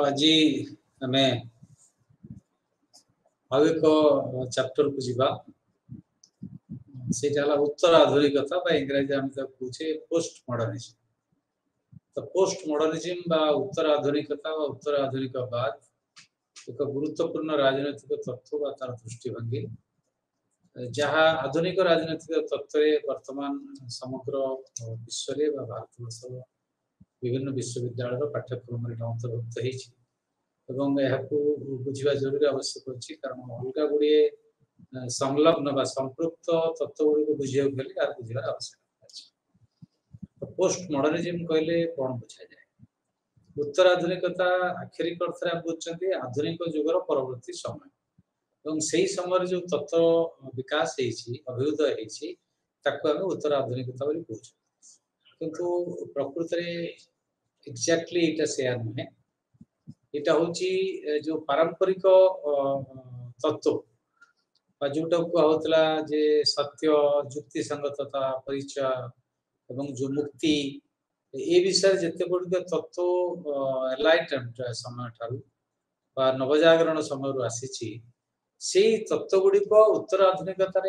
आज आम आउ एक चैप्टर को जीवा से उत्तर आधुनिकता इंग्राजी आम कहे पोस्ट मॉडर्निज्म। तो पोस्ट मॉडर्निज्म उत्तर आधुनिकता उत्तर आधुनिकवाद एक गुरुत्वपूर्ण राजनैतिक तत्व तार दृष्टिभंगी जहाँ आधुनिक राजनैतिक तत्व वर्तमान समग्र विश्व भारतवर्ष विभिन्न विश्वविद्यालय पाठ्यक्रम अंतर्भुक्त बुझा जरूरी आवश्यक अच्छी कारण अलग गुड़े संलग्न संपृक्त तत्व गुड़ी बुझा बुझार आवश्यकता अच्छी। पोस्ट मॉडर्निज्म कहले कौन बुझा जाए? उत्तर आधुनिकता आखिरी अर्थ बुझे आधुनिक जुगर परवर्ती समय से समय जो तत्व विकास अभ्युदय उत्तर आधुनिकता कह किंतु प्रकृत एक्जाक्टली इटा सेया नुहे। इटा हूँ जो पारंपरिक तत्व जोटा कहला जे सत्य जुक्ति संगतता परिचय एवं जो मुक्ति ए विषय जिते गुड़िक तत्व एनलाइटमेंट समय ठारू नवजागरण समय आसी से तत्व गुड़िक उत्तर आधुनिकतार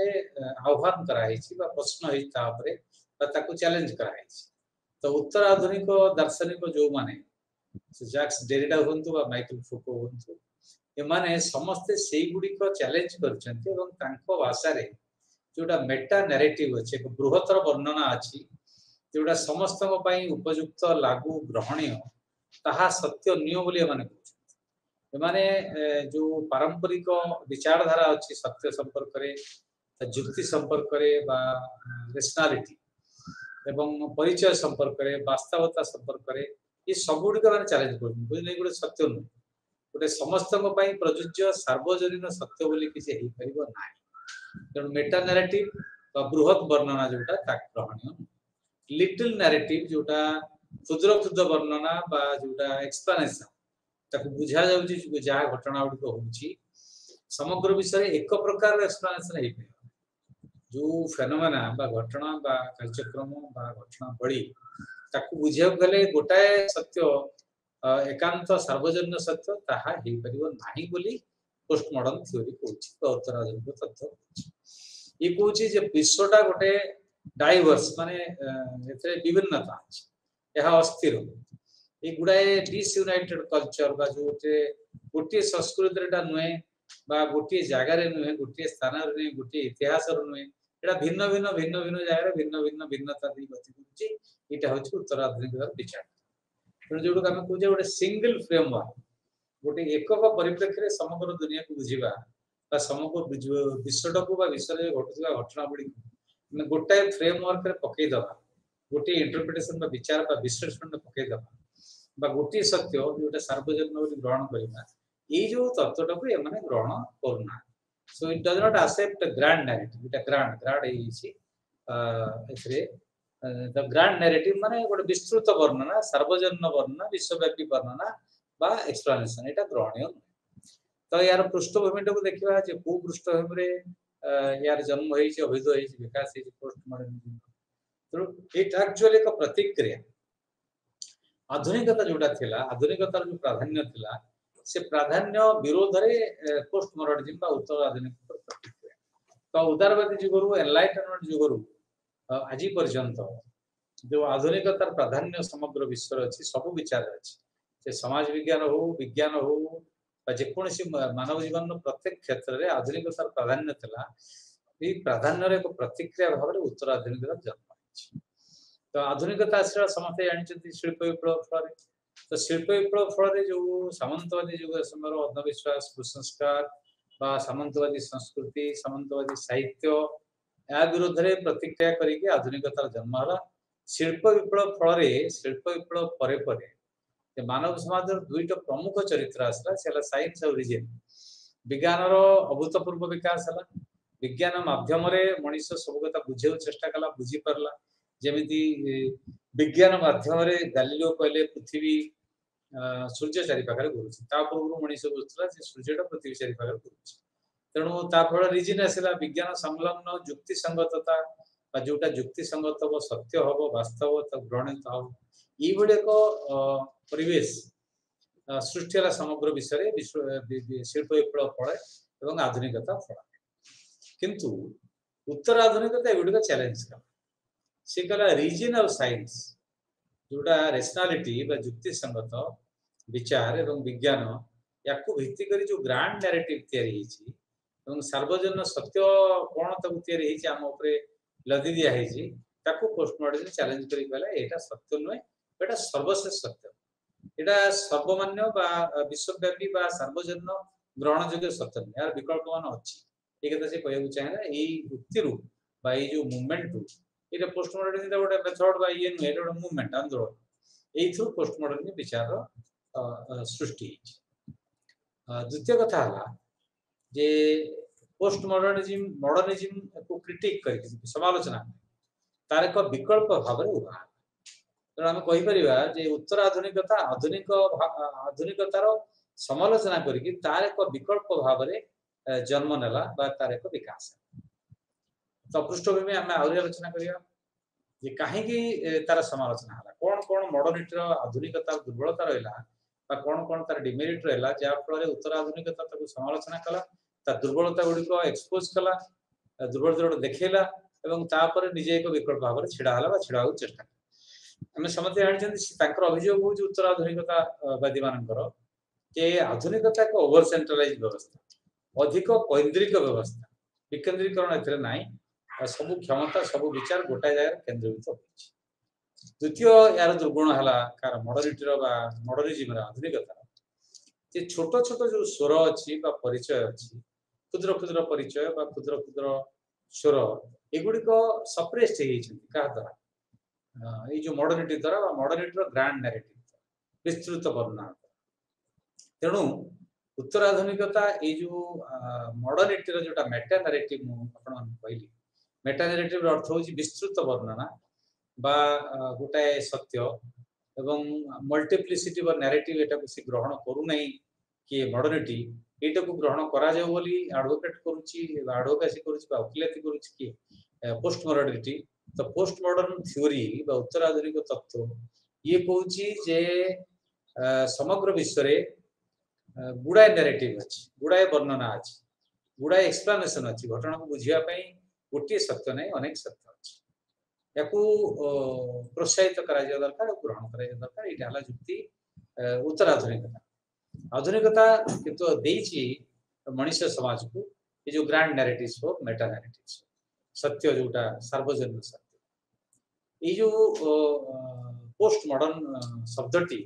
आह्वान कराई प्रश्न चैलेंज कराई। तो उत्तर आधुनिक दार्शनिक जो माने जैक्स डेरिडा हुंतु बा माइकल फुको हुंतु एमाने समस्ते से गुड़िक चैलेंज करछन्ते एवं तांको भाषा रे जोटा मेटा नैरेटिव अछि एक बृहत्तर वर्णना अछि जोटा समस्त पई उपयुक्त लागू ग्रहणीय ताहा सत्य नियो बोली एमाने कहछन्ते। एमाने जो पारंपरिक विचारधारा अछि सत्य संपर्क रे जुक्ति संपर्क रे बा रेशनलिटी एवं परिचय संपर्क रे वास्तवता संपर्क रे ये सब गुड़िक मैंने चैलेंज कर बुझे गोटे सत्य नुह गोटे समस्त प्रযোज्य सार्वजनीन सत्य बोली किसी ना तेणु मेटा नैरेटिव बृहत वर्णना जोटा ग्रहणीय लिटिल नैरेटिव जोटा क्षुद्र क्षुद्र वर्णना बा जोटा एक्सप्लेनेशन ताको बुझा जाउची जहाँ घटना गुड़िक होउची समग्र विषय एक प्रकार एक्सप्लेनेशन हो पाए जो फेनोमेना बा घटना बा कार्यक्रम बा घटना बड़ी ताकू बुझा गले गोटाए सत्य एकांत सार्वजनीन सत्य ताहा हो परिबो नाही बोली पोस्ट मॉडर्न थ्योरी कहूची उत्तर आधुनिक तत्व ये कहूची जे विश्वटा गोटे डाइवर्स माने एथे विभिन्नता अछि यह अस्थिर ये गुडाए डिसयूनाइटेड कल्चर बा जोटे गोटे संस्कृति रेटा नुहे बा गोटे जगार नुहे गोटे स्थान रे नुहे गोटे इतिहास रे नुहे एटा भिन्न भिन्न भिन्न भिन्न जगार भिन्न भिन्न भिन्नता दी गति करूची एटा होची उत्तर आधुनिक विचार। तेणु जो आम कहे गोटे सिंगल फ्रेमवर्क गोटे एकक परिप्रेक्षी समग्र दुनिया को बुझा समग्र विश्वटा को विश्व घटुवा घटना गुड़ी गोटाए फ्रेमवर्क पकईदबा गोटे इंटरप्रिटेशन विचार विश्लेषण पकईदबा गोटे सत्य जोटा सार्वजनिक ग्रहण करवा ये जो तत्वटा को एमाने ग्रहण करना। So it does not accept grand narrative इटा ग्रैंड द ग्रैंड नैरेटिव माने गोटे विस्तृत वर्णना सार्वजनिक वर्णना विश्वव्यापी वर्णना बा एक्सप्लेनेशन एटा ग्रहणीय। तो यार पृष्ठभूमिटा को देखा जे को पृष्ठभूमि रे यार जन्म होइछि अभिदय होइछि विकास होइछि पोस्ट मॉडर्निज्म तो इट एक्चुअली एक प्रतिक्रिया आधुनिकता जोटा थिला आधुनिकतार जो प्राधान्य थिला से प्राधान्य विरोध रे पोस्ट मॉडर्निज्म बा उत्तर आधुनिक प्रतिक्रिया। तो उदारवादी जुगरु एनलाइटमेंट जुगरु आज पर्यंत जो आधुनिकतार प्राधान्य समग्र विश्व अच्छी सब विचार अच्छी समाज विज्ञान हो जेकोसी मानव जीवन प्रत्येक क्षेत्र में आधुनिकतार प्राधान्य था प्राधान्य एक प्रतिक्रिया भाव में उत्तर आधुनिकता जन्म। तो आधुनिकता आसला समस्ते जानते शिल्प विप्लव फल तो शिल्प विप्लव फल जो सामंतवादी जुग समय अंधविश्वास कुसंस्कार सामंतवादी संस्कृति सामंतवादी साहित्य या विरोध में प्रतिक्रिया करके आधुनिकतार जन्म है। शिल्प विप्लव फल शिल्प विप्लव पर मानव समाज दुईट प्रमुख चरित्र आसला से साइंस और रिजन विज्ञान अभूतपूर्व विकास है विज्ञान माध्यम मनीष सब कथा बुझे चेष्टा कला बुझी पारला जमी विज्ञान माध्यम गालीलियो कहले पृथ्वी सूर्य चारिपाखे घूरुता पूर्व मनीष बुझुला सूर्यटा पृथ्वी चारिपाखे घूरुଛି तेणु ताफल रिजन आसला विज्ञान संलग्न जुक्ति संगतता जोटा जुक्ति संगत हम सत्य हम वास्तव ग्रहणित हम ये एक परिवेश सृष्टि है समग्र विषय शिल्प विप्लव फल एवं आधुनिकता फल किंतु उत्तर आधुनिकता एगुड़िक चैलेंज कला सी कला रीजनल साइंस जोड़ा रेशनालीटी जुक्ति संगत विचार एवं विज्ञान या भित्ति कर जो ग्रांड नैरेटिव या सार्वजन सत्य कौन तक आम लदी दिखाई पोस्टमॉडर्न चैलेंज कर सत्य नुहे एटा सर्वशेष सत्य एटा सर्वमान्य विश्वव्यापी सार्वजन ग्रहण योग्य सत्य नुहे यार विकल्प मान अच्छी ये कथा से कहूँ चाहिए युक्ति जो मुवमेंट ये पोस्टमॉडर्न गोटे मेथड ये नुहे गोटे मुवमेंट आंदोलन यू पोस्टमॉडर्न विचार सृष्टि द्वितीय कथा जे पोस्टमॉडर्निज्म मॉडर्निज्म को क्रिटिक कर समालोचना तार एक विकल्प भाव में उभा तेणु आम कहीपर उत्तर आधुनिकता आधुनिकतार समालोचना करके तार एक विकल्प भाव में जन्म नेला तार एक विकास तो पृष्ठभूमि आम आहरी आलोचना करिया कहीं तार समालोचना है कौन कौन मॉडर्निटी आधुनिकता दुर्बलता रहा कौन कौन तार डिमेरिट रहा जहाँफल उत्तर आधुनिकता समालोचना कला दुर्बलता गुड़िक एक्सपोज कला दुर्बलता गुड़ देखला तापर निजे एक विकल्प भाव में छिड़ा छिड़ा चेष्टा आम समस्त जानते अभियोग हूँ उत्तर आधुनिकतावादी मानकर आधुनिकता एक ओवर सेंट्रलाइज व्यवस्था अधिक कैंद्रिक व्यवस्था विकेंद्रीकरण ए ना सब क्षमता सब विचार गोटाए जगह केन्द्रीभूत हो द्वितीय यार दुर्गुण है कार मॉडर्निटी मॉडर्निज्म आधुनिकता छोट छोट जो स्वर अच्छी परिचय अच्छी क्षुद्र क्षुद्र परिचय क्षुद्र क्षुद्र स्वर एगुड़िक सप्रेस्ट क्या द्वारा ये जो मॉडर्निटी द्वारा मॉडर्निटी ग्रांड नैरेटिव विस्तृत वर्णना तेणु उत्तर आधुनिकता ये जो मॉडर्निटी जोटा मेटा नैरेटिव कहली मेटा नैरेटिव अर्थ हूँ विस्तृत वर्णना बा गोटाए सत्य एवं मल्टीप्लिसिटी नैरेटिव एटा से ग्रहण करूना किए मॉडर्निटी एटा को ग्रहण करा जाओ बोली एडवोकेट करुच्ची एडवोकेसी करुच्ची वकिलाती करुच्ची किए पोस्ट मॉडर्निटी तो पोस्ट मॉडर्न थ्योरी उत्तर आधुनिक तत्व ये कहूँ जे समग्र विश्व गुड़ाए नैरेटिव अच्छी गुड़ाए वर्णना अच्छी गुड़ाए एक्सप्लानेशन अच्छी घटना को बुझापी गोटे सत्य नहीं अनेक सत्य अच्छी या प्रोत्साहित करा दरकार ग्रहण करा दरकार यहाँ जुक्ति उत्तर आधुनिकता आधुनिकता किंतु देइछि मनुष्य समाज को ये जो ग्रांड नैरेटिव्स हो मेटा नैरेटिव्स सत्य जोटा सार्वजनिक सत्य ये जो पोस्ट मॉडर्न शब्दटी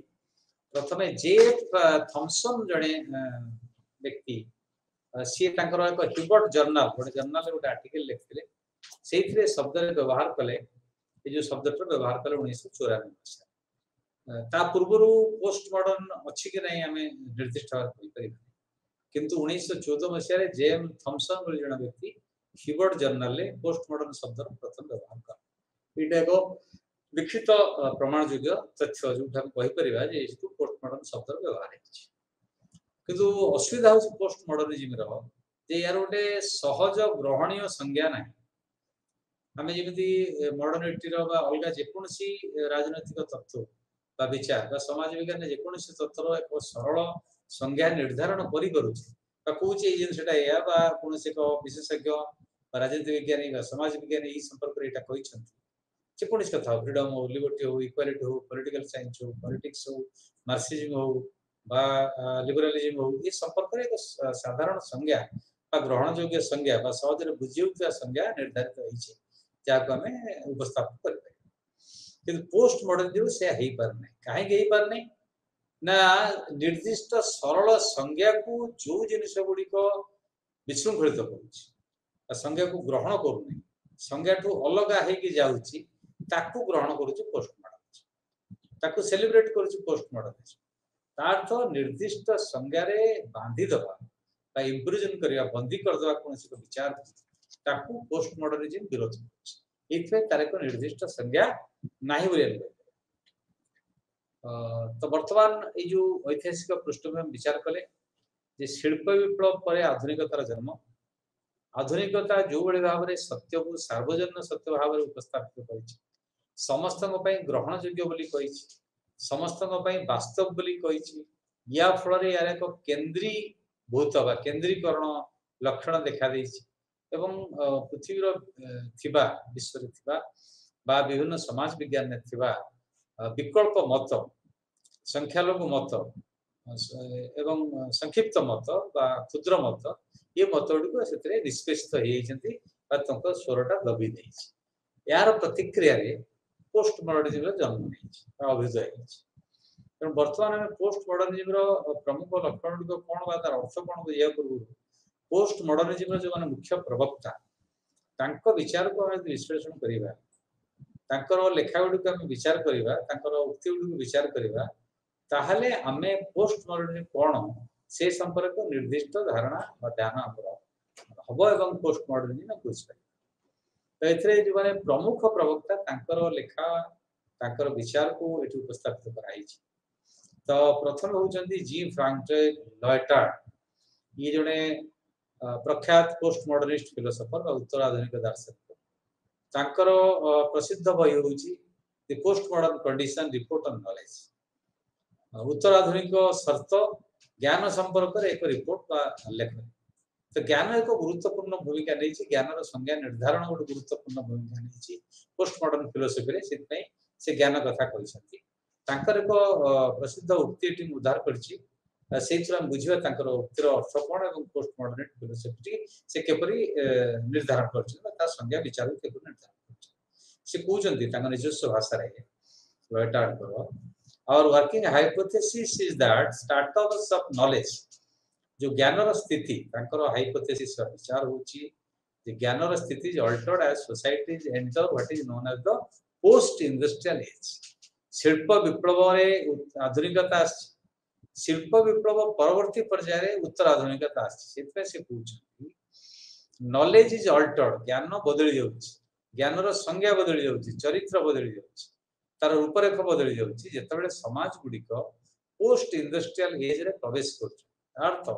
प्रथम जेफ थॉमसन जड़े व्यक्ति सी एक ह्यूबर्ट जर्नल गोटे जर्नल गोटे आर्टिकल लिखते से शब्द व्यवहार कले ये जो शब्द व्यवहार कले 1994 ता पूर्व पोस्ट मॉडर्न अच्छी कि नहीं आम निर्दिष्ट भाव किंतु 1914 मसीह जेम थॉमसन जन व्यक्ति ह्यूबर्ट जर्नल पोस्ट मॉडर्न शब्द प्रथम व्यवहार कर एक लिखित प्रमाण योग्य तथ्य जो कहीपर पोस्ट मॉडर्न शब्द व्यवहार किंतु असुविधा हूँ पोस्ट मॉडर्निज्म यार गोटे सहज ग्रहणीय संज्ञा ना आम जमी मॉडर्निटी अलग जेकोसी राजनैतिक तत्व विचार समाज विज्ञान जेकोसी तत्वर एक सरल संज्ञा निर्धारण करूँ जिनसा या कौन एक विशेषज्ञ राजनीति विज्ञानी समाज विज्ञानी यही संपर्क में जेकोसी कथा फ्रीडम हो लिबर्टी हो इक्वालिटी हो पॉलिटिकल साइंस हो पॉलिटिक्स हो मार्क्सिज्म हो लिबरालिज्म हो ये संपर्क में एक साधारण संज्ञा ग्रहण योग्य संज्ञा सहज बुझी संज्ञा निर्धारित होती जहाँ आम उपस्थापन कर पोस्ट मॉडर्निज्म से हो पारना कहीं पारना ना निर्दिष्ट सरल संज्ञा को जो जिनिस गुड़िक विशृंखलित कर संज्ञा को ग्रहण करूना संज्ञा ठू अलग होगी ग्रहण करुच्ची पोस्ट मॉडर्निज्म सेलिब्रेट करुच्ची पोस्ट मॉडर्निज्म तार्थ निर्दिष्ट संज्ञार बांधिदवा इम्प्रिजन करवा बंदी करदे कौन विचार पोस्ट मॉडर्निज्म विरोध तार एक निर्दिष्ट संज्ञा ना तो बर्तमान ये जो ऐतिहासिक पृष्ठभूमि विचार कले शिल्प विप्लव पर आधुनिकतार जन्म आधुनिकता जो भाई भाव में सत्य को सार्वजन सत्य भाव में उपस्थापित कर समस्त ग्रहण योग्य समस्त वास्तव या फल यार एक केन्द्री भूत बा केन्द्रीकरण लक्षण देखा देइछि एवं पृथ्वीर थिबा विश्व थिबा बा विभिन्न समाज विज्ञान में थिबा विकल्प मत संख्यालघु मत एवं संक्षिप्त मत बा क्षुद्र मत ये मत गुड़ से निष्पेषित हो स्वरटा दबी देछि यार प्रतिक्रिया रे पोस्ट मॉडर्निज्म जन्म नहीं अभिजय तेणु बर्तमान आम पोस्ट मॉडर्निज्म प्रमुख लक्षण गुड़ कौन बा तार अर्थ कौन बुझा पूर्व पोस्ट मॉडर्निज्म जो माने मुख्य प्रवक्ता तांको विचार को हम विश्लेषण करिबा तांकर लेखा गुड़ को हम विचार करिबा तांकर उक्ति गुड़ को विचार करिबा ताहले आमे पोस्ट मॉडर्निज्म कौन से संपर्क निर्दिष्ट धारणा बा ध्यान हमर हबो एवं पोस्ट मॉडर्निज्म बुझ पाए तो एथरे जो माने प्रमुख प्रवक्ता तांकर लेखा तांकर विचार को एठी उपस्थापित कराई छी तो प्रथम होउचंदी जी फ्रांकोइस लॉयटार्ड ये जने प्रख्यात पोस्ट मॉडर्निस्ट फिलोसोफर और उत्तर आधुनिक दार्शनिक तांकर प्रसिद्ध बही होउची the post modern condition report on knowledge उत्तर आधुनिक शर्त ज्ञान संपर्क एक रिपोर्ट बा लेख तो ज्ञान एक गुरुत्वपूर्ण भूमिका नहीं ज्ञान संज्ञा निर्धारण गोटे गुरुत्वपूर्ण भूमिका नहीं पोस्ट मॉडर्न फिलोसफी रे से ज्ञान कथा कहते एक प्रसिद्ध उक्ति उद्धार करछि बुझा उक्तिर अर्थ कौन और पोस्ट मॉडर्न फिलोसफी से केपरी निर्धारण कर संज्ञा विचार केपरी निर्धारण कर निजस्व भाषा और working hypothesis is that startups of knowledge जो ज्ञानर स्थिति तांकर हाइपोथेसिस विचार होची जे ज्ञानर स्थिति is altered as societies enter what is known as the post industrial age शिल्प विप्लव रे आधुनिकता शिल्प विप्लव परवर्ती पर्याय रे उत्तर आधुनिकता सेतपे से पूछन नॉलेज इज अल्टर्ड ज्ञान बदली जाउची ज्ञानर संज्ञा बदली जाउची चरित्र बदली जाउची तार रूपरेख बदली जाउची जेतेबेले समाज गुडिक पोस्ट इंडस्ट्रियल एज रे प्रवेश करछ अर्थ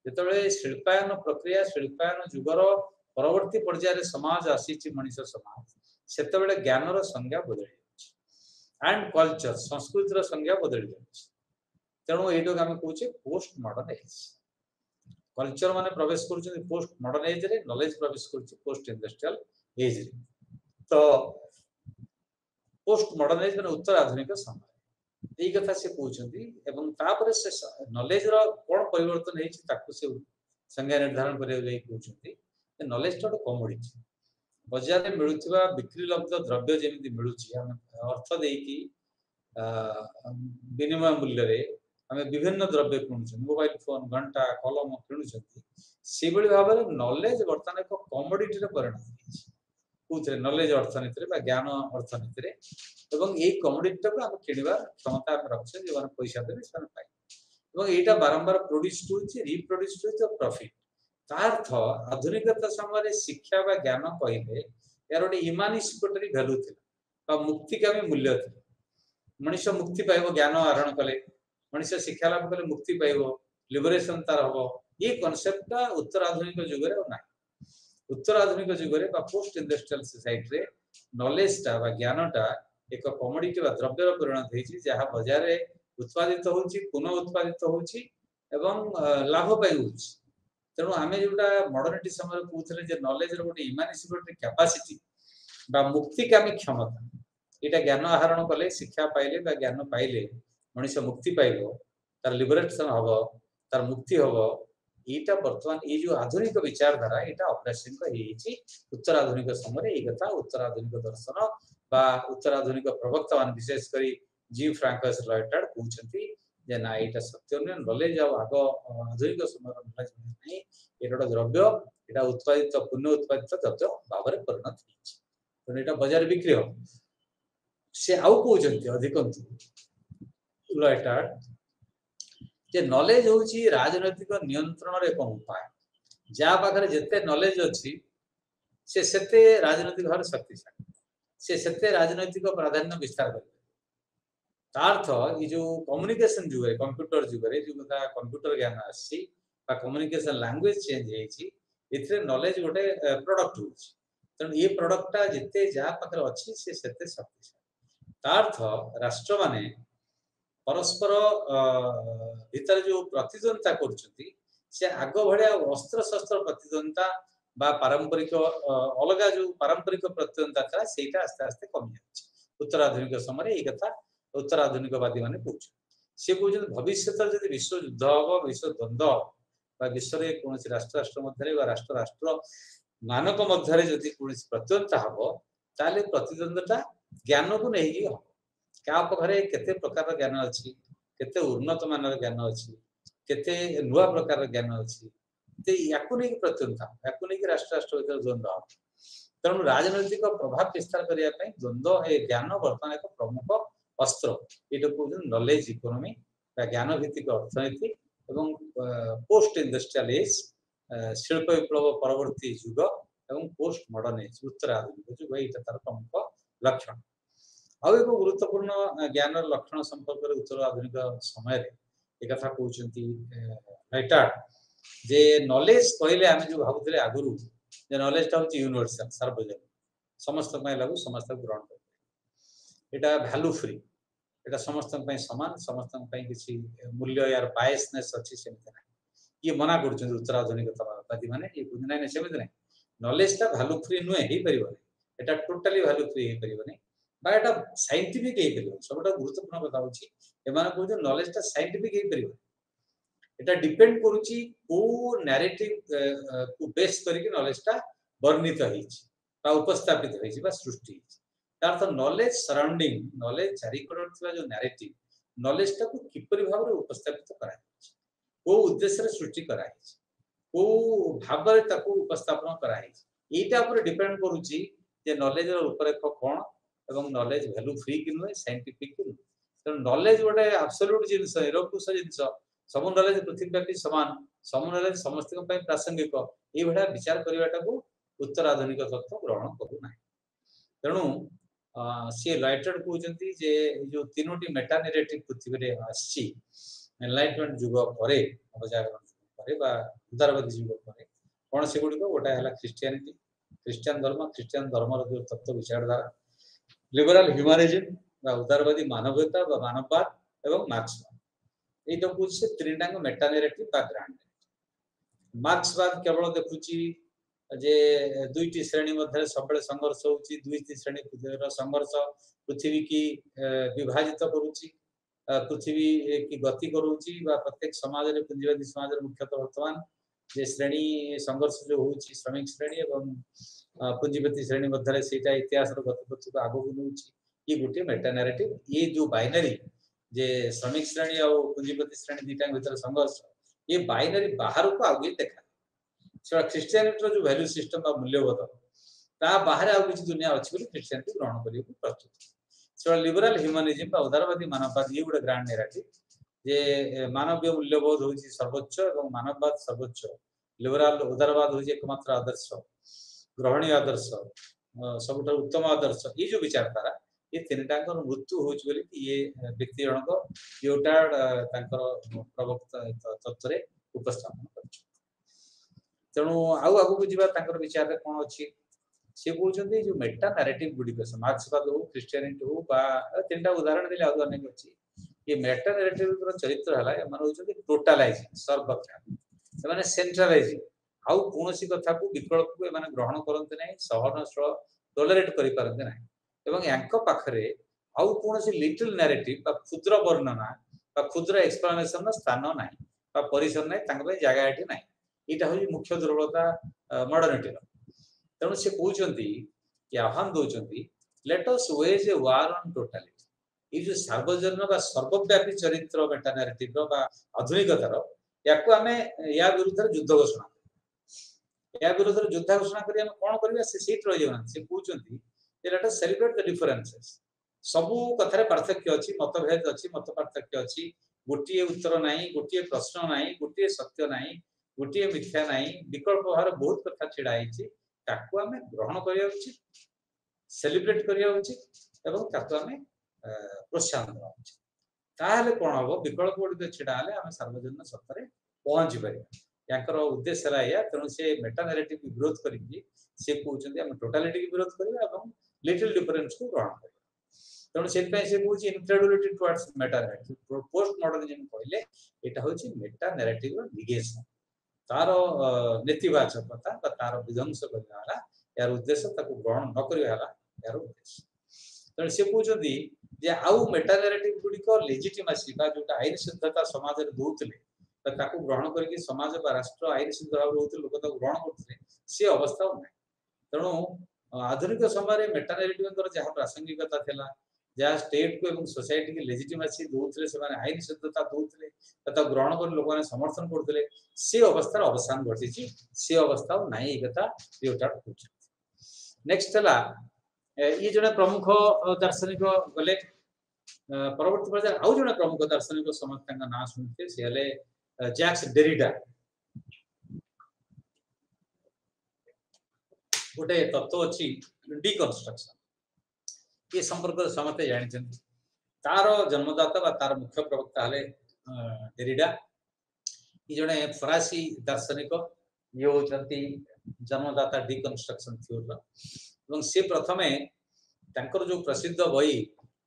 जेतेबेले शिल्पायन प्रक्रिया शिल्पायन जुगर परवर्ती पर्याय समाज आसीची मनुष्य समाज सेतेबेले ज्ञानर संज्ञा बदली जाउची एंड कल्चर संस्कृतिर संज्ञा बदली जाउची तेणु एटो हम कहूचे पोस्ट मॉडर्न एज कल्चर माने प्रवेश करूछन पोस्ट मॉडर्न एज रे नॉलेज प्रवेश करूछ पोस्ट इंडस्ट्रियल एज रे तो पोस्ट मॉडर्न एज माने उत्तर आधुनिक समय यही कथा से कहउछंती एवं तापर से नॉलेज रो कोन परिवर्तन हेछि ताकु से संज्ञा निर्धारण करे जाई कहउछंती नॉलेज तो कमोडिटी बाजार में मिलुथिबा बिक्री लब्ध द्रव्य जेमिति मिलुछि हम अर्थ देकी विनिमय मूल्य रे हमें विभिन्न द्रव्य किणुछन मोबाइल फोन घंटा कलम किणुछंती से बळी भाव रे नॉलेज वर्तमान एक कमोडिटी रे परिणत होइछि कुथरे नॉलेज अर्थनीति रे बा ज्ञान अर्थनीति रे एवं ए कमोडिटी को हम किनिबा क्षमता हम रखछे जे वन पैसा देबे सन पाइ एवं एटा बारंबार प्रोड्यूस होइछि रिप्रोड्यूस होइछि प्रॉफिट तार्थ आधुनिकता समय शिक्षा बा ज्ञान कहिले यार ओटे इमानिसिपेटरी वैल्यू थिला बा मुक्तिकामी मूल्य थिला मनुष्य मुक्ति पाइबो ज्ञान आरोहण कले मनुष्य शिक्षा लाभ कले मुक्ति पाइबो लिबरेशन तार हबो ये कांसेप्ट उत्तर आधुनिक युग रे ना उत्तर आधुनिक युग रे बा पोस्ट इंडस्ट्रियल सोसाइटी रे नॉलेज टा बा ज्ञान टा एक कमोडिटी बा द्रव्य परिणत होइछि जहा बाजार रे उत्पादित होउछि पुनः उत्पादित होउछि एवं लाभ पाइ होउछि तेणु आमे जोटा मॉडर्निटी समय कहउथले जे नॉलेज रो गोटे इमानिसिपेटरी कैपेसिटी बा मुक्तिकामी क्षमता एटा ज्ञान आहरण कले शिक्षा पाइले बा ज्ञान पाइले मनुष्य मुक्ति पाइबो तार लिबरेशन हबो तार मुक्ति हबो एटा वर्तमान ए जो आधुनिक विचारधारा एटा अप्रासंगिक हेछि उत्तर आधुनिक समय ए कथा उत्तर आधुनिक दर्शन बा उत्तर आधुनिक प्रवक्ता मान विशेष करी जी फ्रांकोइस लॉयटार्ड कहउछंती जे ना एटा सत्य न नॉलेज अब आगो आधुनिक समय नॉलेज नै एटा द्रव्य एटा उत्पादित पुनः उत्पादित द्रव्य भाबरे परिणत होछि तो एटा बाजार बिक्री हो से आउ कहउछंती अधिकंतु लॉयटार्ड जे नॉलेज होची राजनैतिक नियंत्रण रे एक उपाय जा पाखरे जते नॉलेज अछि से सेते राजनैतिक भार शक्तिशाली से सेते राजनैतिक प्राधान्य विस्तार करे तार्थ ये जो कम्युनिकेशन जुग रे कंप्यूटर जुग रे जो का कंप्यूटर ज्ञान आसी बा कम्युनिकेशन लैंग्वेज चेंज हेछि इथरे नॉलेज गोटे प्रोडक्ट होछि तन ये प्रोडक्ट ता जते जा पाखरे अछि से सेते शक्तिशाली तार्थ राष्ट्र माने परस्पर भीतर जो प्रतिद्वंदिता कर से आग भाया अस्त्र शस्त्र प्रतिद्वंदिता बा पारंपरिक अलग जो पारंपरिक प्रतिद्वंदिता था सेटा आस्ते आस्ते कमी जाए उत्तराधुनिक समय ये कथा उत्तराधुनिकवादी माने कहते सी कहते भविष्य जब विश्व युद्ध हम विश्व द्वंद्व बा विश्व में कौन राष्ट्र राष्ट्र मध्य राष्ट्र राष्ट्र मानक मध्य जदि कौन प्रतिद्वंदिता हम ताले प्रतिद्वंदिता ज्ञान को नहीं हम क्या पाखे केते प्रकार ज्ञान अच्छी केते उन्नत मानर ज्ञान अच्छी केते नुआ प्रकार ज्ञान अच्छी या प्रतिद्वंदिता या राष्ट्र राष्ट्र भर द्वंद्व हम तेणु राजनैतिक प्रभाव विस्तार करने द्वंद्व ए ज्ञान बर्तमान एक प्रमुख अस्त्र ये कहते नॉलेज इकोनॉमी ज्ञान भित्तिक अर्थनीति एवं पोस्ट इंडस्ट्रियल एज शिल्प विप्लव परवर्ती युग एवं पोस्ट मॉडर्न एज उत्तराधुनिक युग ये तार प्रमुख लक्षण आउ एक गुरुत्वपूर्ण ज्ञान लक्षण संपर्क में उत्तराधुनिक समय एक कथा कहते नाइटार्ड जे नॉलेज कहले आम जो भावुले आगुरी जे नॉलेज टा होची यूनिवर्सल सार्वजनिक समस्त लागू समस्त ग्रहण कर एटा वैल्यू फ्री एटा समस्त समान समस्त किसी मूल्य यार बायसनेस अच्छी सेमती ना ये मना कर उत्तराधुनिकतावादी माने ये ना सेमती ना नॉलेज टा वैल्यू फ्री नुहे हो परिबनी एटा टोटली वैल्यू फ्री हो परिबनी बा एटा साइंटिफिक हो परिबनी सबटा गुरुत्वपूर्ण कथा होची एमाने कहते नॉलेज टा साइंटिफिक हो परिबनी एटा डिपेंड करूची को नैरेटिव को बेस करके नॉलेज टा वर्णित होईची बा उपस्थापित होईची बा सृष्टि होईची तार तो नॉलेज सराउंडिंग नॉलेज चारिकड़ थिबा जो नैरेटिव नॉलेज टा को किपरि भाव रे उपस्थापित करा होईची को उद्देश्य रे सृष्टि करा होईची को भाव रे ताको उपस्थापन करा होईची एटा ऊपर डिपेंड करूची जे नॉलेज रो रूपरेख कोन एवं नॉलेज वैल्यू फ्री कि नुहे साइंटिफिक कि नुहे तो नॉलेज गोटे एब्सोल्यूट जिंस निरंकुश जिंस सब नॉलेज पृथ्वीव्यापी समान सब नॉलेज समस्त प्रासंगिक ये भाया विचार करवाटा को उत्तराधुनिक तत्व ग्रहण करूना तेणु सी लाइटेड कहते जे जो तीनोटी मेटा नैरेटिव पृथ्वी रे आछि एनलाइटमेंट युग परे अवजागरण युग परे बा उदारवादी युग परे कौन से गुडी को गोटा है क्रिश्चियनिटी क्रिश्चियन धर्म जो तत्व विचारधारा लिबरल ह्यूमनिज्म बा उदारवादी मानवता बा मानववाद एवं मार्क्सवाद ये बुझे तीनटा मेटा नैरेटिव बा ग्रांड मार्क्सवाद केवल देखुची जे दुईटी श्रेणी मध्य सब संघर्ष होची दुईटी श्रेणी संघर्ष पृथ्वी की विभाजित करूची पृथ्वी की गति करूची बा प्रत्येक समाज रे पुंजीवादी समाज रे मुख्यतः वर्तमान जे श्रेणी संघर्ष जो होची श्रमिक श्रेणी एवं पुंजीपति श्रेणी मध्य सेटा इतिहास रो गतिपथ को आगो नउची ये गोटे मेटा नैरेटिव ये जो बाइनरी जे श्रमिक श्रेणी और पुंजीपति श्रेणी दीटा भीतर संघर्ष ये बाइनरी बाहर को आगे देखा से क्रिश्चियनिटी जो वैल्यू सिस्टम बा मूल्यबोध ता बाहर आ किसी दुनिया अच्छी बोली क्रिश्चियनिटी ग्रहण करने को प्रस्तुत से लिबरल ह्यूमनिज्म बा उदारवादी मानववाद ये गोटे ग्रांड नैरेटिव जे मानवीय मूल्यबोध होची सर्वोच्च एवं मानववाद सर्वोच्च लिबरल उदारवाद होची एकमात्र आदर्श ग्रहणीय आदर्श सबुठ उत्तम आदर्श ये जो विचारधारा ये तीनटा मृत्यु हो ये व्यक्ति जनक योटार्ड प्रवक्ता तत्व उपस्थापन कर तेणु आउ आगू जावा विचार कौन अच्छी सी कहते जो मेटा नैरेटिव गुड़िक मार्क्सवाद हो क्रिश्चियनिटी हो तीन उदाहरण देते आउ अनेक अच्छी ये मेटा नैरेटिव चरित्र है टोटालाइजिंग सर्वख्यान सेंट्रलाइजिंग आउ कौन कथा को विकल्प को ग्रहण करते ना सहनशील टॉलरेट करते ना एवं यांको पाखरे आउ कौन लिटिल नैरेटिव क्षुद्र वर्णना क्षुद्र एक्सप्लेनेशन स्थान ना परिसर ना जगह ये ना यहाँ हूँ मुख्य दुर्बलता मॉडर्निटी तेणु से कहते आह्वान दौरान let us wage a war on totality ये जो सार्वजनिक सर्वव्यापी चरित्र मेटा नैरेटिव आधुनिकतार या या विरुद्ध युद्ध घोषणा या विरुद्ध युद्ध घोषणा करी कौन करवा से सीट रही से कहते let us celebrate the differences सबू कथार पार्थक्य अच्छी मतभेद अच्छी मत पार्थक्य अच्छी गोटे उत्तर ना गोटे प्रश्न ना गोटे सत्य ना गोटे मिथ्या ना विकल्प भाव बहुत कथा छिड़ा आम ग्रहण करवा उचित सेलिब्रेट करवा उचित एवं प्रोत्साहन देवा उचित ताहले कौन हम विकल्प गुड़िक छिड़ा आम सार्वजनिक सत्तर पहुंची पार यार उद्देश्य है तेणु से मेटा नैरेटिव की विरोध करके सी कहते टोटालिटी की विरोध करवा लिटिल डिफरेंस को ग्रहण करवा तेणु से कौन incredibility towards meta narrative post modernism कहले एटा होची मेटा नैरेटिव निगेशन तार नेतिवाचकता बा तार विध्वंस करला यार उद्देश्य ताको ग्रहण न करिया हला यार उद्देश्य तेणु से कहउछंती जे आउ मेटा नैरेटिव गुडी को लेजिटिमेसी बा जोटा आईन सिद्धता समाज रे दोउतले ताको ग्रहण करके समाज बा राष्ट्र आईन सिद्ध भाव होते लोक ताको ग्रहण करते से अवस्था नै तेणु आधुनिक समय मेटा नैरेटिव जहाँ प्रासंगिकता थिला जहाँ स्टेट को एवं सोसाइटी की लेजिटिमेसी दोउतले से माने आईन सिद्धता दोउतले तथा ग्रहण कर लोक माने समर्थन करथले से अवस्था अवसान घटिछि से अवस्था नै एकता योटा होछ नेक्स्ट हला ये जने प्रमुख दार्शनिक गले परवर्ती पर्याय आउ जने प्रमुख दार्शनिक समस्त ना सुनते से हले जैक्स डेरिडा गोटे तत्व अच्छी डिकन्स्ट्रक्शन ये संपर्क समस्त जानी तार जन्मदाता बा तार मुख्य प्रवक्ता हले डेरिडा ये जने फरासी दार्शनिक ये होचंती जन्मदाता डिकन्स्ट्रक्शन थ्योरी से प्रथमे तांकर जो प्रसिद्ध बही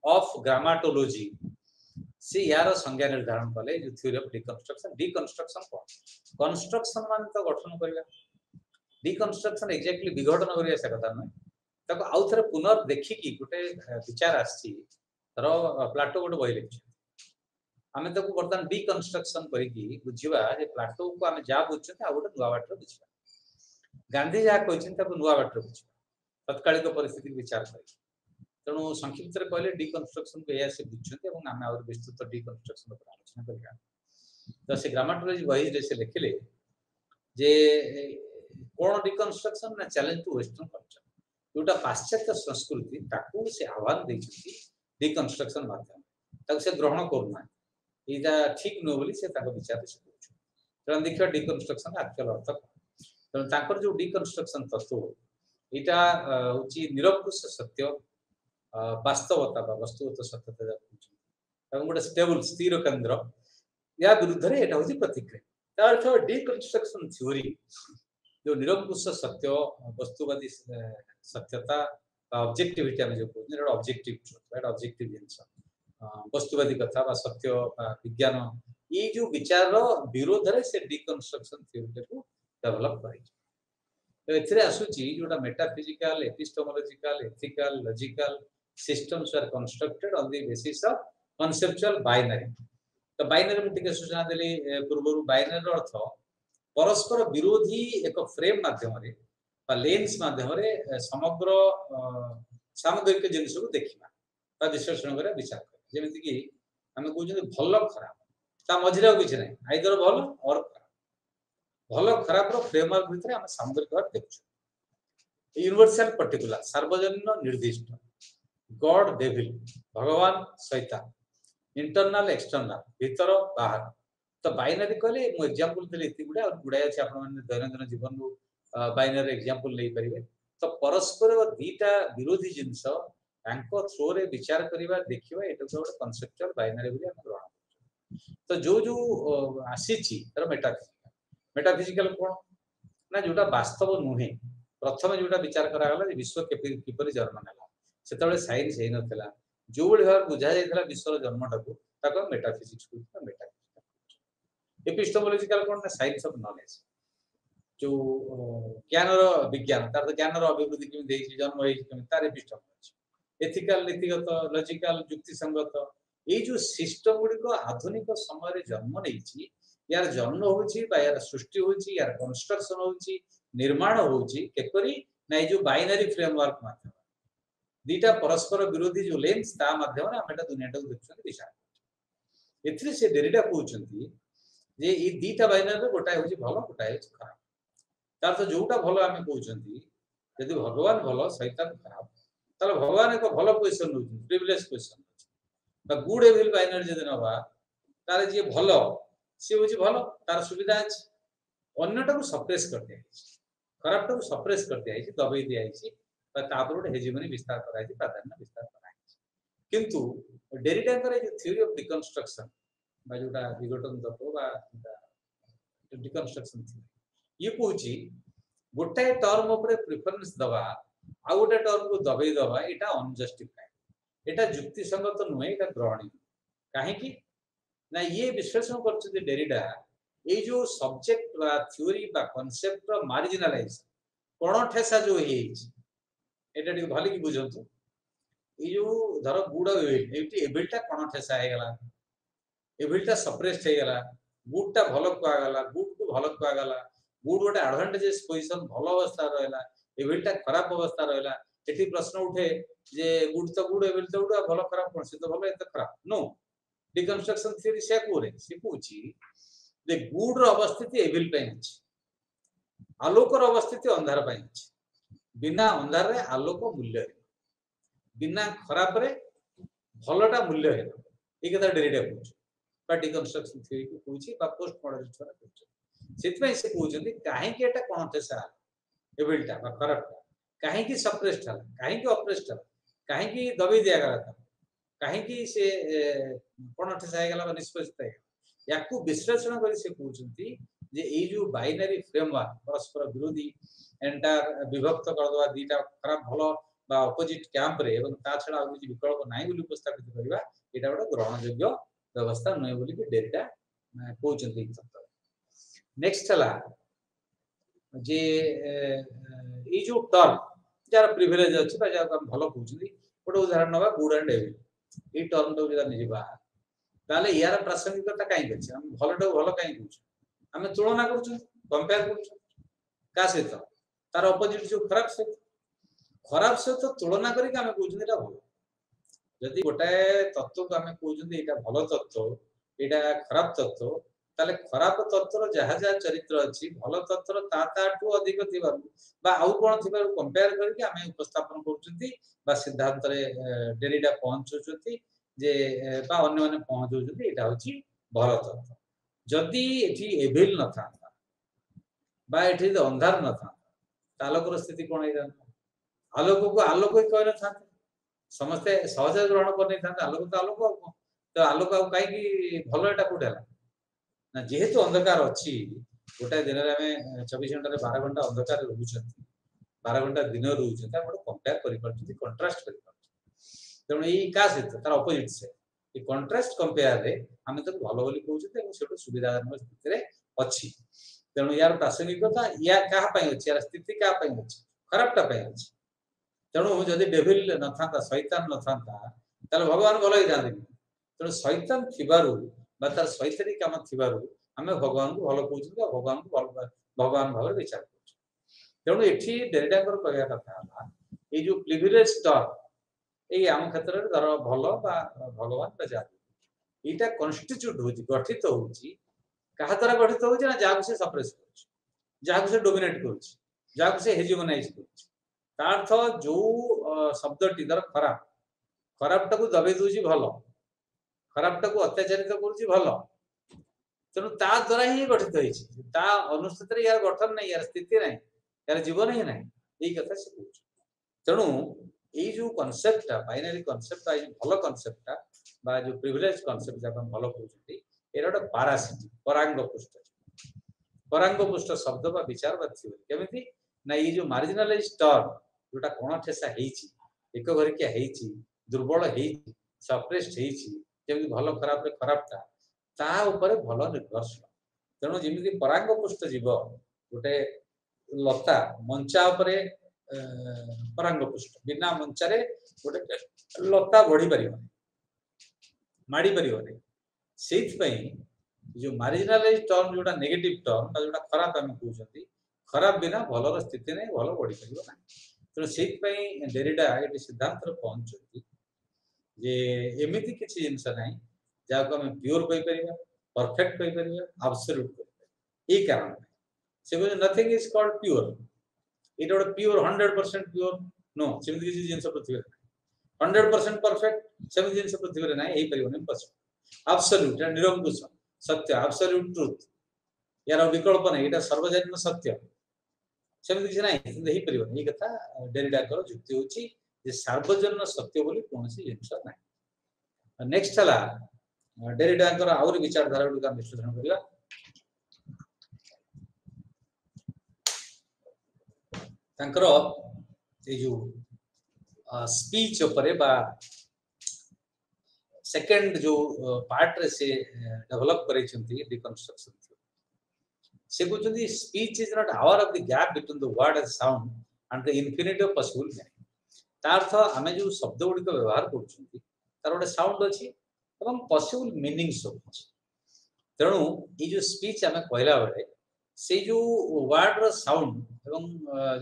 ऑफ ग्रामाटोलॉजी से यार संज्ञा निर्धारण कले जो थ्योरी ऑफ डिकन्स्ट्रक्शन को कंस्ट्रक्शन मान तो गठन करबा डिकन्स्ट्रक्शन एक्जेक्टली विघटन करिया से कथा न ताको आउ थरे पुनर् देखि कि गुटे विचार आछि रो प्लाटो गुटे बही लिखि आमे ताको बर्तन डिकन्स्ट्रक्शन करी कि बुझिबा जे प्लाटो को आमे जा बुझछते आ गुटे नुवा बाटर बुझिबा गांधी जा कहिछन ताको नुवा बाटर बुझिबा तत्कालिक परिस्थिति विचार करी तेणु संक्षिप्त रे कहले डिकन्स्ट्रक्शन को या से बुझछते एवं आमे और विस्तृत डिकन्स्ट्रक्शन पर आलोचना करिया तो से ग्रामाटोलॉजी बही रे से लिखले जे कोन डिकन्स्ट्रक्शन ना चैलेंज टू वेस्टर्न कल्चर जोटा पाश्चात्य संस्कृति ताकू से आह्वान देछि डिकन्स्ट्रक्शन माध्यम ताकू से ग्रहण करना एटा ठीक न बोली से ताको विचार से कहछ तेणु देखियो डिकन्स्ट्रक्शन एक्चुअल अर्थ तेणु ताकर जो डिकन्स्ट्रक्शन तत्व एटा होची निरंकुश सत्य वास्तवता बा वस्तुगत सत्यता कहछ गोटे स्टेबल स्थिर केंद्र या विरुद्ध रे एटा होची प्रतिक्रिया तार अर्थ डिकन्स्ट्रक्शन थ्योरी जो निरंकुश सत्य वस्तुवादी सत्यता ऑब्जेक्टिविटी हम जो कहते हैं ऑब्जेक्टिव ट्रुथ राइट ऑब्जेक्टिव जिंस वस्तुवादी कथा बा सत्य विज्ञान ये जो विचार विरोध रे से डिकन्स्ट्रक्शन थ्योरी को डेवलप करै तो एथिरे आसुची जोटा metaphysical epistemological ethical logical systems are constructed on the basis of conceptual binary तो बाइनरी में टिके सूचना देली पूर्वरु बाइनरी अर्थ परस्पर विरोधी एक फ्रेम माध्यम रे बा लेंस माध्यम रे समग्र सामग्रिक जिनिस को देखिबा ता विश्लेषण करे विचार करे जेमिति कि हम कहउछे भलो खराब ता मझिरा किछ नै आइदर भलो और खराब भलो खराब रो फ्रेमवर्क भितरे हम सामग्रिक भाव देखछु यूनिवर्सल पर्टिकुलर सार्वजनीन निर्दिष्ट गॉड डेविल भगवान शैतान इंटरनल एक्सटर्नल भीतर बाहर तो बाइनरी कहले मो एग्जांपल देले इति गुडा और गुडा अछि आपण माने दैनंदिन जीवन रो बाइनरी एग्जांपल ले परिबे तो परस्पर दीटा विरोधी जिंस तांको थ्रो रे विचार करिवा देखिबा एटा गोटे कांसेप्चुअल बाइनरी बोली हम ग्रहण तो जो आसीची तर मेटाफिजिकल कोन ना जोटा वास्तव नुहे प्रथम जोटा विचार करा गला विश्व किपरि जन्म नेला सेतबे साइंस हे नथला जो बळी भाव बुझा जायथला विश्व जन्मटा को ताको मेटाफिजिक्स को Meta epistemological cone science of knowledge जो ज्ञान विज्ञान तार ज्ञान अभिवृद्धि केम देछि जन्म होई केम तार एपिस्टेमोलॉजी एथिकल नीतिगत लॉजिकल युक्ति संगत ए जो सिस्टम गुडी को आधुनिक समय रे जन्म नेछि यार जन्म होछि बा यार सृष्टि होछि यार कंस्ट्रक्शन होछि निर्माण होछि केपरि नै जो बाइनरी फ्रेमवर्क माध्यम दीटा परस्पर विरोधी जो लेंस ता माध्यम रे हम एटा दुनियाटा देखछन विचार एथिरे से डेरिडा कहउछंती जे ई दीटा बाइनरी रे गोटाय होछि भलो गोटाय होछि खराब तार तो जोटा भलो आमे कहउछंती यदि भगवान भलो शैतान खराब ताले भगवान एक भलो पोजीशन होछि प्रिविलेज पोजीशन बा गुड एविल बाइनरी जे नबा तारे जे भलो से होछि भलो तार सुविधा अछि अन्यटा को सप्रेस कर दिया खराबटा को सप्रेस कर दिया दबाई दिया बा तापर गोटे हेजिमनी विस्तार कराई प्राधान्य विस्तार कराई किंतु डेरिडा करे जो थ्योरी ऑफ डिकन्स्ट्रक्शन बा जोटा विघटन तत्व बा डिकन्स्ट्रक्शन थ्योरी ये कहूची गोटाए टर्म ऊपर प्रेफरेंस दबा आ गोटे टर्म को दबाई दबा एटा अनजस्टिफाइड एटा युक्ति संगत नुहे एटा ग्रहणीय कहीं ना ये विश्लेषण कर डेरिडा ये जो सब्जेक्ट बा थ्योरी बा कांसेप्ट रो मार्जिनलाइज कोन ठेसा जो एटा टिक भली की बुझंतु ये जो धर गुड एविल एटी एविलटा कोन ठेसा हे गला एविलटा सप्रेस्ड हे गला गुडटा भलो कुआ गला गुड को भलो कुआ गला गुड गोटे एडवांटेजेस पोजीशन भलो अवस्था रहला एविलटा खराब अवस्था रहला एटी प्रश्न उठे जे गुड तो गुड एविल तो गुड भलो खराब कोन से तो भलो एत खराब नो डिकंस्ट्रक्शन थ्योरी से कोरे से पूछी जे गुड रो अवस्थिति एविल पे अछि आलोक रो अवस्थिति अंधार पे अछि बिना अंधार रे आलोक मूल्य बिना खराब रे भलोटा मूल्य है ए कथा डेरिडा पूछ बा डिकंस्ट्रक्शन थ्योरी को पूछी बा पोस्ट मॉडर्न छोरा पूछ सेतपै से पूछନ୍ତି काहे कि एटा कोन थे सा एबिलिटा बा खराब काहे कि सप्रेस्ड हला काहे कि ऑपरेस्ट हला काहे कि दबी दिया गला था काहे कि से कोन थे सा गला निष्पक्षता है याकू विश्लेषण करी से पूछନ୍ତି जे ए जो बाइनरी फ्रेमवर्क परस्पर विरोधी एंटायर विभक्त कर दवा दीटा खराब भलो बा ऑपोजिट कैंप रे एवं ता छडा किछि विकल्प नाही बोली उपस्थापित करबा एटा बडा ग्रहण योग्य व्यवस्था नय बोली कि डेटा कहउचନ୍ତି तत्व नेक्स्ट हला जे ए जो टर्म जार प्रिविलेज अछि बा जा हम भलो कहउचନ୍ତି गोटे उदाहरण नबा good and evil a term तो जदा निबा ताले यार प्रासंगिकता काई अछि हम भलोटा भलो काई कहउछ हमें तुलना करछु कंपेयर करछु का सहित तार ऑपोजिट जो खराब से तो तुलना करी हमें कहउछन एटा भलो जदि गोटाए तत्व को हमें कहउछन एटा भलो तत्व एटा खराब तत्व ताले खराब तत्वर जहा जहा चरित्र अछि भलो तत्वर ताटू अधिक थिबारु बा आउ कोन थिबारु कंपेयर करके हमें उपस्थापन करछुंती बा सिद्धांत रे डेरिडा पहुंचुचुंती जे बा अन्य माने पहुंचुचुंती एटा होची भलो तत्व जदि एठी एविल न था बा एठी अंधार न था आलोक स्थिति कोन हे आलोक को आलोक ही कहना था समस्ते सहज ग्रहण कर नहीं था आलोक तो आलोक काई कि भलो एटा कोडेला ना जेहेतु अंधकार अछि गोटा दिन रे हमें 24 घंटा रे 12 घंटा अंधकार रहउछथि 12 घंटा दिन रहउछथि आपण कंपेयर करि परछथि कंट्रास्ट करि परछथि तनो ई का से तार ऑपोजिट से ई कंट्रास्ट कंपेयर रे हमें तो भलो बोली कहउछथि एवं सेटो सुविधाजनक स्थिति रे अछि तनो यार प्रासंगिकता या का पय अछि यार स्थिति का पय अछि खराबटा पय अछि तनो जदि डेविल न थाता शैतान न थाता तले भगवान भलो ही जानते तनो शैतान थिबारु बा तार शैतानी काम थिबारु हमें भगवान को भलो कहउछथि भगवान को भगवान भाव विचार करछु तनो एठी डेरिडा कर कहया कथा हला ए जो प्रिविलेज टर्म ए आम क्षेत्र रे धर भलो बा भगवान बा जाति एटा कन्स्टिट्यूट होची गठित होची कहा द्वारा गठित होची ना जाग से सप्रेस करछ जाग से डोमिनेट करछ जाग से हेजिमोनाइज करछ तार्थ जो शब्दटी धर खराब खराबटा को दबे दोची भलो खराबटा को अत्याचारित करछि भलो तनु ता द्वारा ही गठित होइछि ता अनुस्थित रे यार गठन नै यार स्थिति नै यार जीवन ही नै एई कथा से कहछ तनु एई जो कांसेप्ट बाइनरी कांसेप्ट आई भलो कांसेप्ट बा जो प्रिविलेज कांसेप्ट जब हम भलो कहउछि एरोटा पारासिटी परांग पुष्ट शब्द बा विचार बा थ्योरी केमिति ना ये जो मार्जिनलाइज टर्म जोटा कोन ठेसा हेछि एक घर के हेछि दुर्बल हेछि सप्रेस्ड हेछि जेमि भलो खराब रे खराबटा ता ऊपर भलो निर्भरशील तेणु जेमिति परांग पुष्ट जीव गोटे लता मंचा ऊपर परांग पुष्ट बिना मंचा रे गोटे लता बढ़ी परिबो माडी परिबो नै सेथ पई जो मार्जिनलाइज टर्म जोटा नेगेटिव टर्म जोटा खराब हम कहउछंती खराब बिना भलो स्थिति नै भलो बढ़ी परिबो नै तो सेथ पई डेरिडा एटी सिद्धांत रे पहुंचुती जे एमिति किछि जिंस नै जाको हम प्योर कहि परिबा परफेक्ट कहि परिबा एब्सोल्यूट कहि परिबा ए कारण से को nothing is called pure it ओड प्योर 100% प्योर नो सेमिति किछि जिंस पृथ्वी 100% परफेक्ट सेमिति जिंस पृथ्वी रे नै एई परिबो नै पॉसिबल एब्सोल्यूट निरंकुश सत्य एब्सोल्यूट ट्रुथ यार विकल्प नै एटा सर्वजन्म सत्य सेमिति किछि नै हिंदे ही परिबो नै कथा डेरिडा कर जुक्ति होची जे सार्वजन्म सत्य बोली कोनसी जिंस नै नेक्स्ट हला डेरिडा कर और विचारधारा का विश्लेषण करिया तांकर ए जो स्पीच ऊपर बा सेकंड जो पार्ट रे से डेवलप करेछंती डिकंस्ट्रक्शन से कहते speech is not our of the gap between the word and sound and the infinity of possible meaning तार्थ आमे जो शब्द गुडी को व्यवहार करछंती तार गोटे साउंड अछि एवं पॉसिबल मीनिंग सब अछि तेणु ये जो स्पीच आमे कहला बेले से जो वर्ड रो साउंड एवं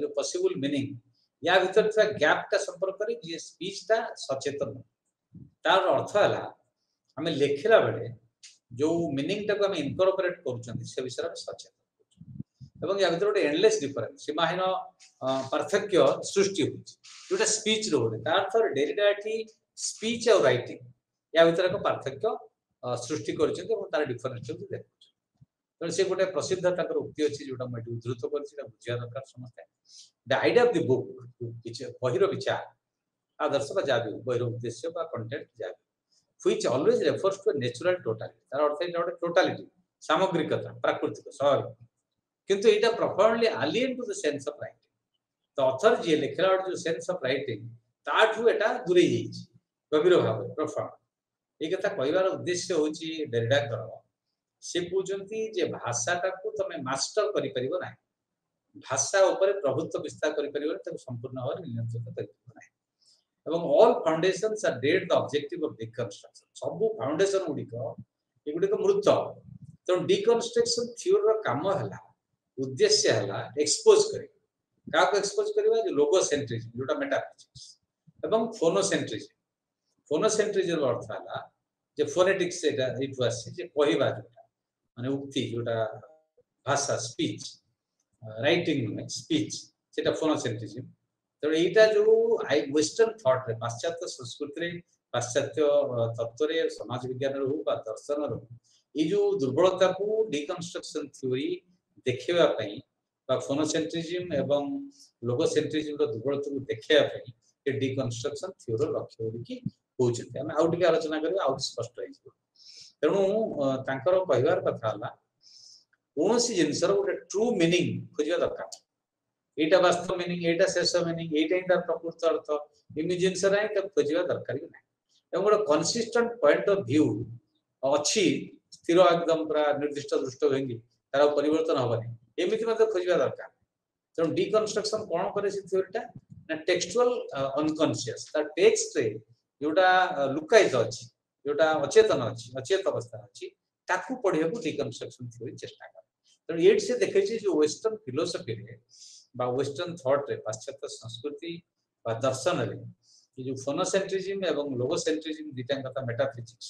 जो पॉसिबल मीनिंग या भीतर था गैप का संपर्क करी जे स्पीच ता सचेतन तार अर्थ है आम लिखला बेले जो मीनिंग टाक आम इनकॉर्पोरेट कर से विषय में सचेतन एवं या भीतर गोटे एंडलेस डिफरेंस सीमाहीन पार्थक्य सृष्टि होटा स्पीच रोटे तार डेरिडा स्पीच और राइटिंग या भीतर एक पार्थक्य सृष्टि कर डिफरेंस देख तेणु से गोटे प्रसिद्ध उक्ति अच्छी जोटा मुझे उद्धृत कर बुझा दरकार समस्ते the idea of the book बहिर विचार आदर्श जहाँ भी बहिर उद्देश्य कंटेंट जहाँ which always refers to natural totality तार अर्थ है गोटे टोटालिटी सामग्रिकता प्राकृतिक स्वाभाविक किंतु एटा profoundly alien to the sense of writing तो ऑथर जे लिखला जो सेंस ऑफ राइटिंग ताठू एटा दूरे जाइछि गभीर भाव प्रोफाउंड ए कथा कहबार उद्देश्य होछि डेरिडा करो से पूछंती जे भाषाटा को तमे मास्टर करि परिबो ना भाषा ऊपर प्रभुत्व विस्तार करि परिबो त संपूर्ण भाव नियंत्रित करि परिबो ना एवं all foundations are dead the objective of deconstruction सब फाउंडेशन गुडी को एगुडी को मृत तो डिकंस्ट्रक्शन थ्योरी रो काम हला उद्देश्य हला एक्सपोज करि का को एक्सपोज करबा जे लोगोसेंट्रिज्म जोटा मेटाफिजिक्स एवं फोनोसेंट्रिज्म अर्थ हला जे फोनेटिक्स एटा इट वाज जे कहबा जोटा माने उक्ति जोटा भाषा स्पीच राइटिंग में स्पीच सेटा फोनोसेंट्रिज्म तो एटा जो वेस्टर्न थॉट रे पाश्चात्य संस्कृति रे पाश्चात्य तत्व रे समाज विज्ञान रे हो बा दर्शन रो ये जो दुर्बलता को डिकंस्ट्रक्शन थ्योरी देखिबा पई बा फोनोसेंट्रिज्म एवं लोगोसेंट्रिज्म रो दुर्बलता को देखिबा पई ये डिकंस्ट्रक्शन थ्योरी लक्ष्य होली कि होउछते हम आउट के आलोचना करियो आउट स्पष्ट होई तेणु तांकर कहबार कथा हला कोनोसी जिनसर गोटे ट्रू मीनिंग खोजिबा दरकार एटा वास्तव मीनिंग एटा शेष मीनिंग एटा ही तार प्रकृत अर्थ इमि जिनसर है त खोजिबा दरकार नै एवं गोटे कंसिस्टेंट पॉइंट ऑफ व्यू अछि स्थिर एकदम पूरा निर्दिष्ट दृष्टिभंगी तार परिवर्तन होबनी एमिति मते खोजिबा दरकार तेणु डिकंस्ट्रक्शन कोन करे से थ्योरीटा ना टेक्सचुअल अनकॉन्शियस ता टेक्स्ट रे जोटा लुकायित अछि जोटा अचेतन अछि अचेत अवस्था अछि ताकू पढिया को डिकंस्ट्रक्शन थ्योरी चेष्टा कर तेणु एट से देखे छी जो वेस्टर्न फिलोसफी रे बा वेस्टर्न थॉट रे पाश्चात्य संस्कृति बा दर्शन रे ये जो फोनोसेंट्रिज्म एवं लोगोसेंट्रिज्म दिटा कथा मेटाफिजिक्स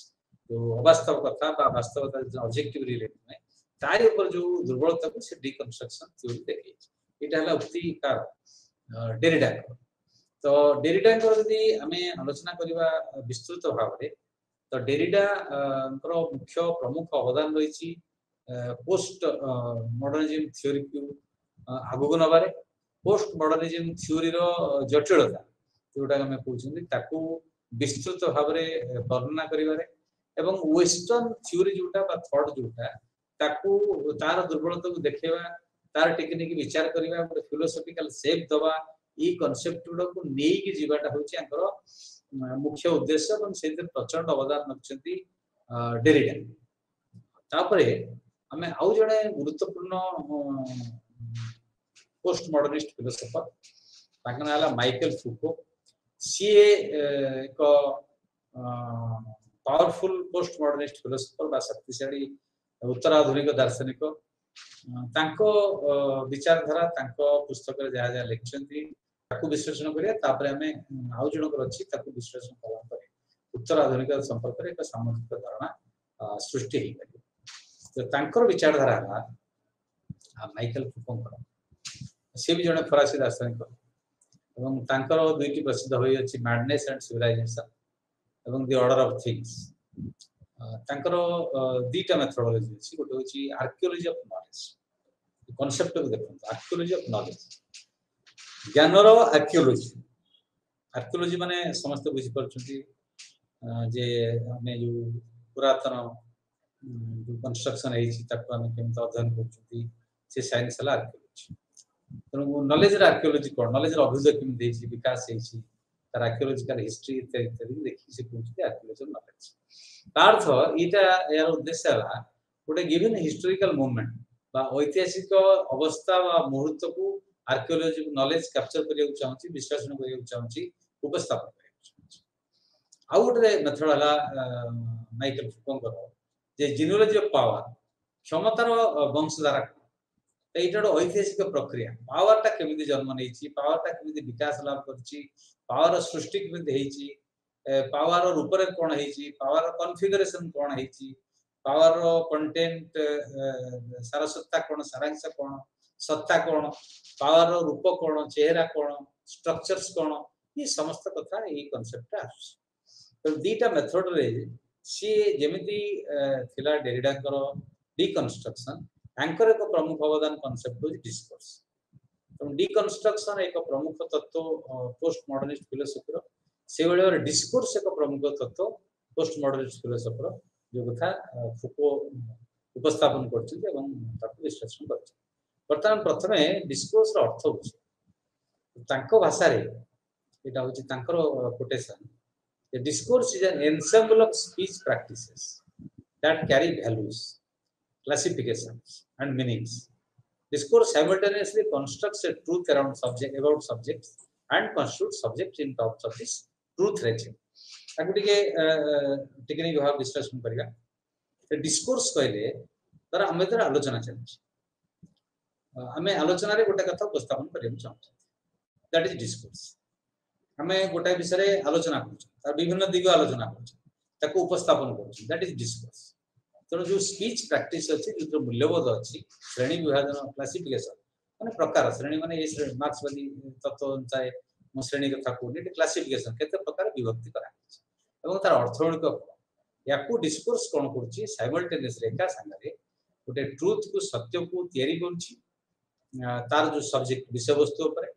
जो अवास्तव कथा बा वास्तवता ऑब्जेक्टिव रिलेट में तार ऊपर जो दुर्बलता को से डिकंस्ट्रक्शन थ्योरी देखै एटा हला उक्ति कार डेरिडा तो डेरिडा यदि हमें आलोचना करबा विस्तृत भाव रे तो डेरिडा मुख्य प्रमुख अवदान रही पोस्ट मॉडर्निज्म थ्योरी को आगु नबारे पोस्ट मॉडर्निज्म थ्योरी रो जटिलता जोटा हमें कहउछन ताकू विस्तृत भाव रे वर्णना करिवारे एवं वेस्टर्न थ्योरी जोटा बा थॉट जोटा ताकू तार दुर्बलता को देखैबा तार टेक्निक विचार करिबा फिलोसॉफिकल शेप दबा ई कांसेप्ट को नेई कि जीवाटा होछि अंकर मुख्य उद्देश्य और से प्रचंड अवदान रखछंती डेरिडा तापरे हमें आउ जणे गुरुत्वपूर्ण पोस्ट मॉडर्निस्ट फिलोसोफर ताका नाला माइकल फुको सी एक पावरफुल पोस्ट मॉडर्निस्ट फिलोसोफर बा शक्तिशाली उत्तराधुनिक दार्शनिक तांको विचारधारा तांको पुस्तक रे जहा जहा लिखछंती ताकू विश्लेषण करिया तापरे हमें आउ जणकर अछि ताकू विश्लेषण करला परे उत्तराधुनिक संपर्क रे एक सामाजिक धारणा सृष्टि हे गयो तो तांकर विचारधारा हला माइकल फुकोंकर से भी जने फरासी दार्शनिक एवं तांकर दुईटी प्रसिद्ध होई अछि मैडनेस एंड सिविलाइजेशन एवं द ऑर्डर ऑफ थिंग्स तांकर दीटा मेथोडोलॉजी अछि गोटे होछि आर्कियोलॉजी ऑफ नॉलेज कांसेप्ट को देखो आर्कियोलॉजी ऑफ नॉलेज ज्ञानर आर्कियोलॉजी आर्कियोलॉजी माने समस्त बुझी परछंती जे हमें जो पुरातन जो कंस्ट्रक्शन है ताको हमें केमत अध्ययन करछंती से साइंस हला आर्कियोलॉजी तो नॉलेज रा आर्कियोलॉजी कोन नॉलेज रा अभिव्यक्ति केम देछि विकास हेछि तार आर्कियोलॉजिकल हिस्ट्री इत्यादि देखि से पूछते आर्कियोलॉजी नॉलेज तार अर्थ इटा यार उद्देश्य है गोटे गिवन हिस्टोरिकल मूवमेंट बा ऐतिहासिक अवस्था बा मुहूर्त को आर्कियोलॉजी नॉलेज कैप्चर करिया चाहूची विश्लेषण करिया चाहूची उपस्थापन करिया चाहूची आउ गोटे मेथड हला माइकल फुकोंकर जे जिनोलॉजी ऑफ पावर क्षमतार वंशधारा एटा गोटे ऐतिहासिक प्रक्रिया पावर टा केमिति जन्म नेछि पावर टा केमिति विकास लाभ करछि पावर सृष्टि केमिति हेछि पावर रूपरे कोन हेछि पावर कॉन्फ़िगरेशन कोन हेछि पावर कंटेंट सारसत्ता कोन सारांश कोन सत्ता कोन पावर रूप कोन चेहरा कोन स्ट्रक्चर्स कोन ये समस्त कथा ये कांसेप्ट आछी तो दीटा मेथड रे सी जेमिति थिला डेरिडा करो डिकंस्ट्रक्शन एंकर एक प्रमुख अवदान कांसेप्ट हो डिस्कोर्स तो डिकंस्ट्रक्शन एक प्रमुख तत्व पोस्ट मॉडर्निस्ट फिलोसफी रो से बेले डिस्कोर्स एक प्रमुख तत्व पोस्ट मॉडर्निस्ट फिलोसफी रो जो कथा फुको उपस्थापन करछि एवं ताको विश्लेषण करछि वर्तमान प्रथमे डिस्कोर्स रो अर्थ होछि तांको भाषा रे एटा होछि तांकर quotation The discourse is an ensemble of speech practices that carry values, classifications, and meanings. Discourse simultaneously constructs a truth around about subjects and constitutes subjects in terms of this truth regime. ताकि technique भाव विश्लेषण करिया discourse कहले तर हम एतर आलोचना चलछि हमें आलोचना रे गोटे कथा उपस्थापन करिया चाहू दैट इज डिस्कोर्स हमें गोटे विषय आलोचना कर विभिन्न दिग आलोचना कर उपस्थापन कर दैट इज डिस्कोर्स तेणु जो स्पीच प्रैक्टिस अच्छी जो मूल्यबोध अच्छी श्रेणी विभाजन क्लासिफिकेशन माने प्रकार श्रेणी माने ये मार्क्सवादी तत्व अनुसार मो श्रेणी कथा कहूनी क्लासिफिकेशन केते प्रकार विभक्ति करा एवं तार अर्थनैतिक याकू डिस्कोर्स कोन करछि साइमल्टेनियस रेखा संगे गोटे ट्रुथ को सत्य को तयारी करछि तार जो सब्जेक्ट विषय वस्तु ऊपर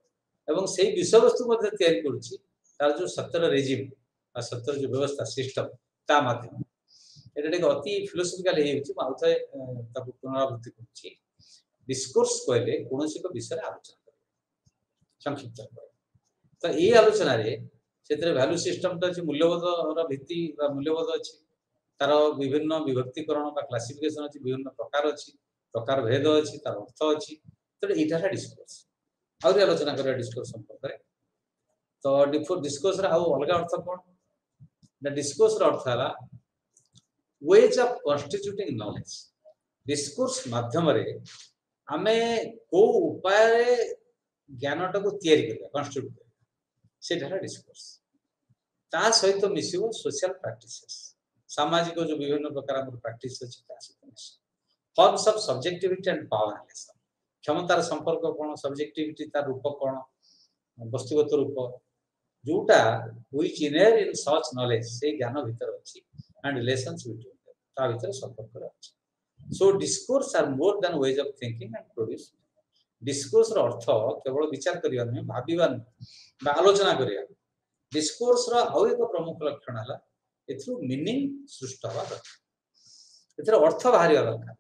एवं सेही विषय वस्तु मध्ये तयारी करछि तार जो सत्तर रेजिम आ सत्तर जो व्यवस्था सिस्टम ता माध्यम एटा एक अति फिलोसॉफिकल हे होछि माउथे ताकू पुनरावृत्ति करछि डिस्कोर्स कहले कोनोसी को विषय आलोचना करिया संक्षिप्त तो ए आलोचना रे सेतरे वैल्यू सिस्टम त अछि मूल्यबोध रा भित्ति बा मूल्यबोध अछि तार विभिन्न विभक्तिकरण बा क्लासिफिकेशन अछि विभिन्न प्रकार भेद अछि तार अर्थ अछि तो एटा डिस्कोर्स आउरी आलोचना करिया डिस्कोर्स संपर्क रे तो डिस्कोर्स रा आउ अलग अर्थ कोन द डिस्कोर्स रा अर्थ हला ways of constituting knowledge discourse माध्यम रे हमें को उपाय रे ज्ञानटा को तयारी करिया कॉन्स्टिट्यूट सेटा डिस्कोर्स ता सहित मिसियो सोशल प्रैक्टिसेस सामाजिक जो विभिन्न प्रकार हमर प्रैक्टिस अछि ता सहित forms of subjectivity and power relation क्षमतार संपर्क कोन सब्जेक्टिविटी तार रूप कोन वस्तुगत रूप जोटा which inner in such knowledge से ज्ञान भीतर अछि एंड रिलेशंस बिटवीन ता भीतर संपर्क अछि so discourse are more than ways of thinking and produce discourse रो अर्थ केवल विचार करिया नै भाबिबा बा आलोचना करिया डिस्कोर्स रो आउ एक प्रमुख लक्षण हला एथु मीनिंग सृष्टि हवा दरकार एथर अर्थ बाहरिया दरकार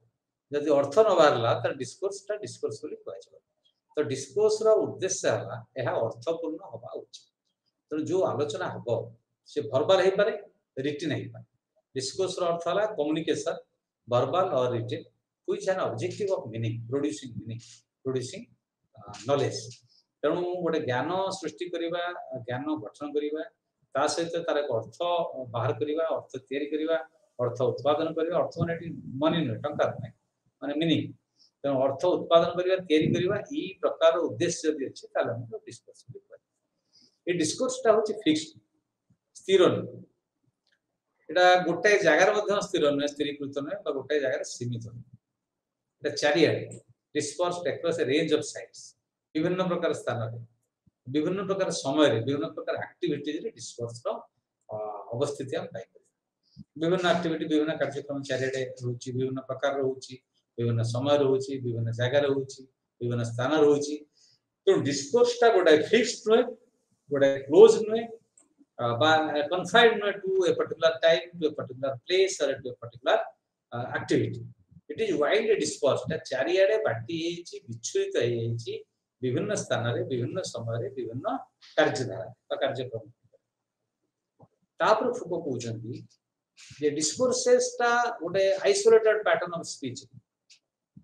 यदि अर्थ न बाहरला त डिस्कोर्स बोली कहै छै तो डिस्कोर्स रो उद्देश्य हला एहा अर्थपूर्ण होबा उचित तो जो आलोचना हबो से वर्बल हे पारे रिटन हे पारे डिस्कोर्स रो अर्थ हला कम्युनिकेशन वर्बल और written which an objective of meaning producing knowledge तेणु गोटे ज्ञान सृष्टि करिबा ज्ञान गठन करिबा ता सहित तार अर्थ बाहर करिबा अर्थ तयारी करिबा अर्थ उत्पादन करिबा अर्थ माने मनी न टंका नै माने मीनिंग तेणु अर्थ उत्पादन करिबा तयारी करिबा ई प्रकार उद्देश्य यदि अछि ताले हम डिस्कोर्स ए डिस्कोर्स ता होछि फिक्स्ड स्थिर न एटा गोटे जगह मध्ये स्थिर न स्थिरीकृत न बा गोटे जगह सीमित न एटा चारिया discourse across a range of sites विभिन्न प्रकार स्थान रे विभिन्न प्रकार समय रे विभिन्न प्रकार एक्टिविटीज रे डिस्कोर्स रो अवस्थिति हम पाइ विभिन्न एक्टिविटी विभिन्न कार्यक्रम चारिडे होछि विभिन्न प्रकार होछि विभिन्न समय होछि विभिन्न जगह होछि विभिन्न स्थान होछि तो डिस्कोर्स ता गोटे फिक्स्ड न गोटे क्लोज न बा कन्फाइन्ड न to a particular time to a particular place or to a particular activity it is widely dispersed ता चारिडे बाटी हेछि विच्छुरित हेछि विभिन्न स्थान रे विभिन्न समय रे विभिन्न कार्यधारा कार्यक्रम तापर फुको कहउछंती जे डिस्कोर्सेस टा गोटे आइसोलेटेड पैटर्न ऑफ स्पीच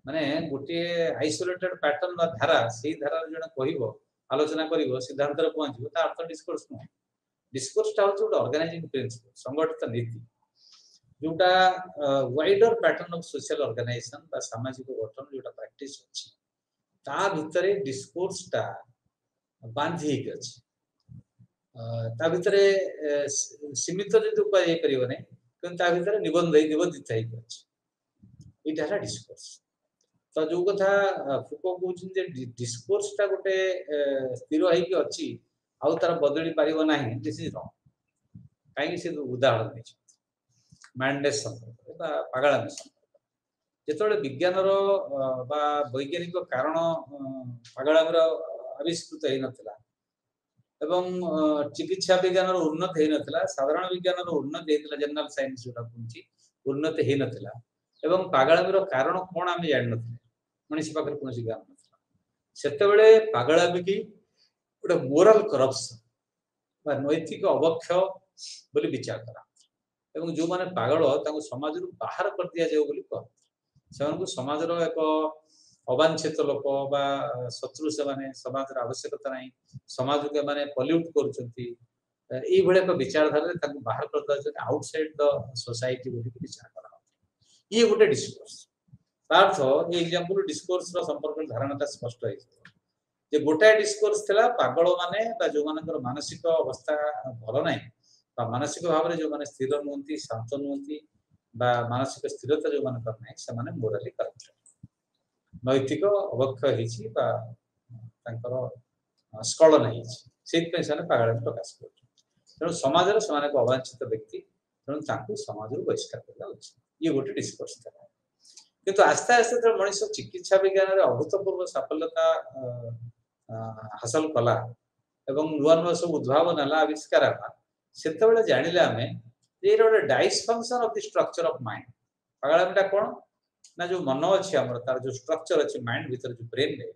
माने गोटे आइसोलेटेड पैटर्न बा धारा सेही धारा जण कहिवो आलोचना करिवो सिद्धांत रे पहुंचबो ता अर्थ डिस्कोर्स न डिस्कोर्स टा होछ गोटे ऑर्गेनाइजिंग प्रिंसिपल संगठित नीति जोटा wider pattern of social organisation बा सामाजिक गठन जोटा प्रैक्टिस अछि ता भितरे डिस्कोर्स टा बांधी के अछि ता भितरे सीमित जदि उपाय करिवो नै किंतु ता भितरे निबंधित है अछि इटा डिस्कोर्स तो जो कथा फुको कहउछन जे डिस्कोर्स ता गोटे स्थिर है कि अछि आउ तार बदली पारिबो नाही दिस इज रॉन्ग काई से उदाहरण नै मैंडेस बा पागलामी जेतोले विज्ञान रो बा वैज्ञानिक कारण पागलामी रो आविष्कृत है नथला एवं चिकित्सा विज्ञान रो उन्नत है नथला साधारण विज्ञान रो उन्नत हेतला जनरल साइंस जोटा कुंची उन्नत है नथला एवं पागलामी रो कारण कोन आमे जानि नथले मनुष्य पाखर कोनसी ज्ञान नथला सेते बेले पागलामी की गोटे मोरल करप्शन बा नैतिक अवक्षय बोली विचार करा एवं जो माने पागल ताको समाज रु बाहर कर दिया जाय बोली कह सेनको समाज रो एक अवांछित लोक बा शत्रु से माने समाज रा आवश्यकता नाही समाज के माने पॉल्यूट करचंती एई भले को विचारधारा ताको बाहर कर दिया जाय आउटसाइड द सोसाइटी बोली विचार करा ये गोटे डिस्कोर्स अर्थ ये एग्जांपल डिस्कोर्स रो संपर्क धारणाटा स्पष्ट है जे गोटा डिस्कोर्स थला पागल माने बा जो मानकर मानसिक अवस्था भलो नाही बा मानसिक भाव रे जो माने स्थिर नहुंती शांत नहुंती बा मानसिक स्थिरता जो मानकर नाही से माने मोरली करप्ट नैतिक अवक्षय हिची बा तांकर स्खलन हिची सेत पे सने पागल प्रकाश कर तेणु समाज रे समान को अवांछित व्यक्ति तेणु ताकू समाज रो बहिष्कार करला उचित ये गोटे डिस्कोर्स था किंतु आस्ते आस्ते तो मनुष्य चिकित्सा विज्ञान रे अभूतपूर्व सफलता हासिल कला एवं नुआ नुआ सब उद्भावन हला आविष्कार हला सेते बेले जानिले हमें जे रोटे dysfunction of the structure of mind पागलामीटा कोन ना जो मन अछि हमर तार जो स्ट्रक्चर अछि माइंड भीतर जो ब्रेन रे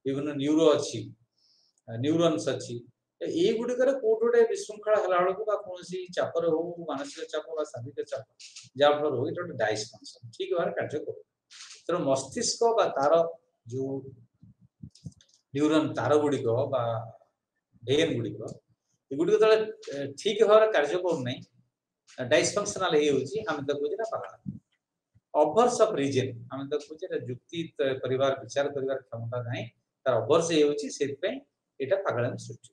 विभिन्न न्यूरो अछि न्यूरॉन्स अछि ए गुडी करे कोटोडे विशृंखला हला को बा कोनसी चापर हो मानसिक चाप बा शारीरिक चाप जा फल हो इट डायसफंक्शन ठीक बार कार्य को तर मस्तिष्क बा तार जो न्यूरॉन तार गुडी को बा ब्रेन गुडी को ए गुडी तले ठीक भाव कार्य को नै डायसफंक्शनल हे होची हम त बुझिना पागल ओवर्स ऑफ रीजन हम त बुझिना युक्ति परिवार विचार परिवार क्षमता नाही तार ओवर्स हे होची सेत पे एटा पागलामी सृष्टि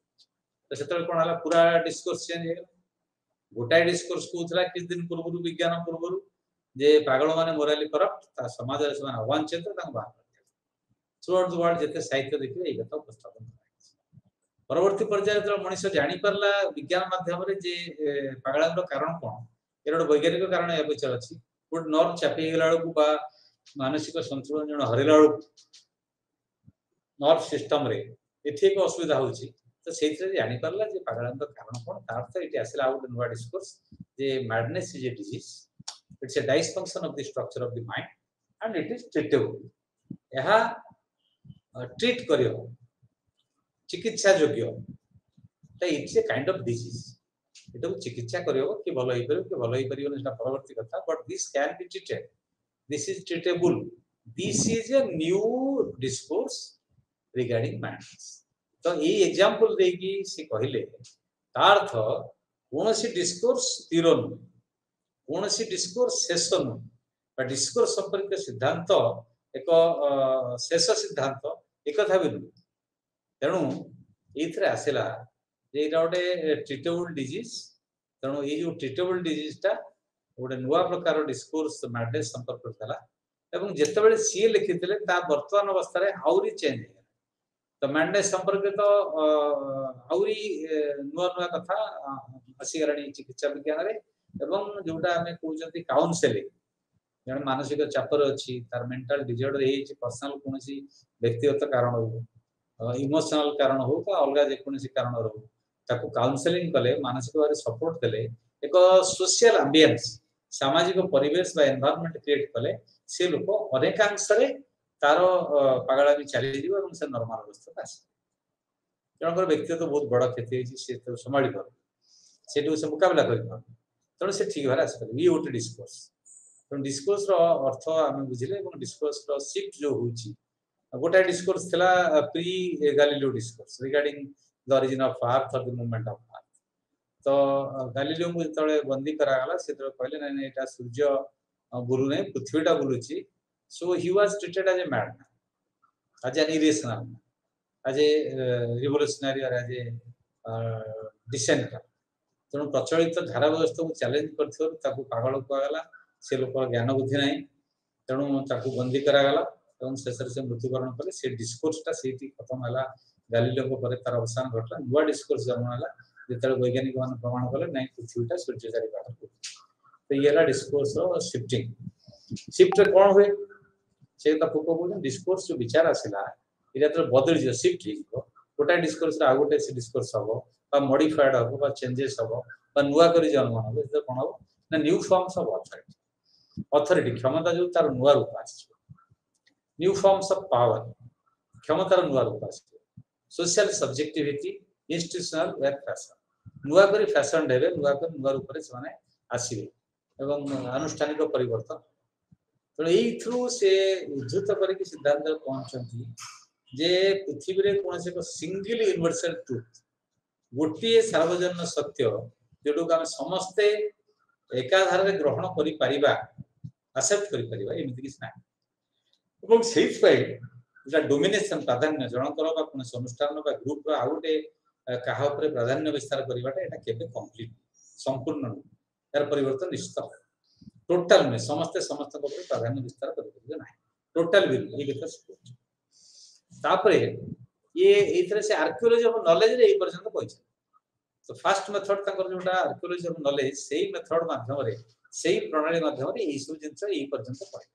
तो सेतल कोन हला पूरा डिस्कोर्स चेंज हे गोटाई डिस्कोर्स कोथला किछ दिन पूर्व विज्ञान पूर्व जे पागल माने मोराली करप्ट ता समाज रे समान अवांछित ता बाहर थ्रू आउट द वर्ल्ड जते साहित्य देखिबे ए कथा उपस्थापन परवर्ती पर्याय तो मनुष्य जानि परला विज्ञान माध्यम रे जे पागलामी रो कारण कोन एरो वैज्ञानिक कारण ए पछर अछि गुड नर्व चापी गेला को बा मानसिक संतुलन जण हरिला नर्व सिस्टम रे एथि एक असुविधा होची तो सेथरे जानि परला जे पागलामी रो कारण कोन तार तो इति आसिला आउट नुवा discourse J madness is a disease it's a dysfunction of the structure of the mind and it is treatable यहा ट्रीट करियो चिकित्सा योग्य तो it's a kind of disease एटा चिकित्सा करियो कि भलो ही परियो नेटा परवर्ती कथा but this can be treated this is treatable this is a new discourse regarding madness तो ए एग्जांपल देगी से कहिले तार्थ कोनोसी डिस्कोर्स स्थिर न कोनोसी डिस्कोर्स शेष न बा डिस्कोर्स संपर्क सिद्धांत एक शेष सिद्धांत एक कथा भी तेणु एथरे आसिला जे एटा गोटे ट्रीटेबल डिजीज तेणु ये जो ट्रीटेबल डिजीज ता गोटे नुआ प्रकार डिस्कोर्स मैडनेस संपर्क करथला एवं जेते बेले सी लिखिथिले ता वर्तमान अवस्था रे आउरी चेंज हे तो मैडनेस संपर्क तो आउरी नुआ नुआ कथा आसीगराणी चिकित्सा विज्ञान रे एवं जोटा हमें कहउजंती काउंसलिंग जण मानसिक चापर अछि तार मेंटल डिसऑर्डर हेछि पर्सनल कोनसी व्यक्तिगत कारण हो इमोशनल कारण हो का अलगा जे कोनसी कारण हो ताको काउंसलिंग कले मानसिक भाव सपोर्ट देले एक सोशल एम्बियंस सामाजिक परिवेश बा एनवायरनमेंट क्रिएट कले से लोक अनेकांश रे तार पागलामी चली जीव एवं से नॉर्मल अवस्था आसे जनकर व्यक्तिगत बहुत बड़ क्षति हेछि से तो संभाली पर सेटू से मुकाबला करि पर ତେଣୁ ସେ ଠିକ ଭାବରେ ଆସିପାରିବ। ଇଏ ଗୋଟେ ଡିସ୍କୋର୍ସ। ତେଣୁ ଡିସ୍କୋର୍ସ ର ଅର୍ଥ ଆମେ ବୁଝିଲେ ଏବଂ ଡିସ୍କୋର୍ସ ର ଶିଫ୍ଟ ଯୋଉ ହଉଛି गोटे डिस्कोर्स थिला pre Galileo discourse regarding the origin of earth और द मूवमेंट ऑफ अर्थ। तो गैलीलियो को जतले बंदी करा गला से तो कहले नै एटा सूर्य गुरु नै पृथ्वीटा बुलुची। So he was treated as a madman, as an irrational, as a revolutionary or as a dissenter. तेणु प्रचलित धारा व्यवस्था को चैलेंज करथियो ताकू पागल कहला। से लोक ज्ञान बुद्धि नै तेणु ताकू बंदी करा गला এবং শেষে সে মৃত্যুবরণ কলে। সে ডিসকোর্সটা সেইটি খতম হলা। গ্যালিলিও পরে তার অবসান ঘটলা। নুয়া ডিসকোর্স জন্ম হলা যেতବେଳେ বৈজ্ঞানিক মানে প্রমাণ কলে নাই পৃথিবীটা সূর্য চারি পাখে ঘুরে। তো ইয়েলা ডিসকোর্স শিফটিং। শিফট কোন हुए সে তা ফুক বলেন ডিসকোর্স जो विचार आसिला এটা তো বদলি যে শিফট হইব। গোটা ডিসকোর্স রা আগোটে সে ডিসকোর্স হবো বা মডিফাইড হবো বা চেঞ্জেস হবো বা নুয়া করে জন্ম হবে। এটা কোন হবো না new forms of authority. Authority ক্ষমতা जो তার নুয়া রূপ আসছে। New forms of power, क्षमतार नुआ रूप आसे। सोशल सब्जेक्टिविटी, इंस्टीट्यूशनल वेयर फैशन, नुआ करी फैशन देबे, नुआ कर नुआ रूप रे सने आसीबे एवं अनुष्ठानिक परिवर्तन। तो एई थ्रू से उद्धृत करी कि सिद्धांत पहुंचंती जे पृथ्वी रे कोनसे को सिंगल यूनिवर्सल ट्रुथ गोटे सार्वजनीन सत्य जेडो हम समस्ते एकाधार रे ग्रहण करि परिबा, एक्सेप्ट करि परिबा एमिति किछ ना। এবং সেইপাই যেটা ডোমিনেশন প্রাধান্য জনকর বা কোন অনুষ্ঠান বা গ্রুপ র আউটে কাহা উপরে প্রাধান্য বিস্তার করিবাটা এটা কেবে কমপ্লিট সম্পূর্ণ এর পরিবর্তন নিশ্চিত টোটাল মে সমস্ত উপরে প্রাধান্য বিস্তার করিবে না টোটাল বিল এই কথা সপোজ তারপরে এইথরে সে আর্কিওলজি অফ নলেজ রে এই পর্যন্ত কইছে। তো ফার্স্ট মেথড তাଙ୍କର যেটা আর্কিওলজি অফ নলেজ সেই মেথড মাধ্যমে সেই প্রণালী মাধ্যমে এই সব জিনিস এই পর্যন্ত পড়ে।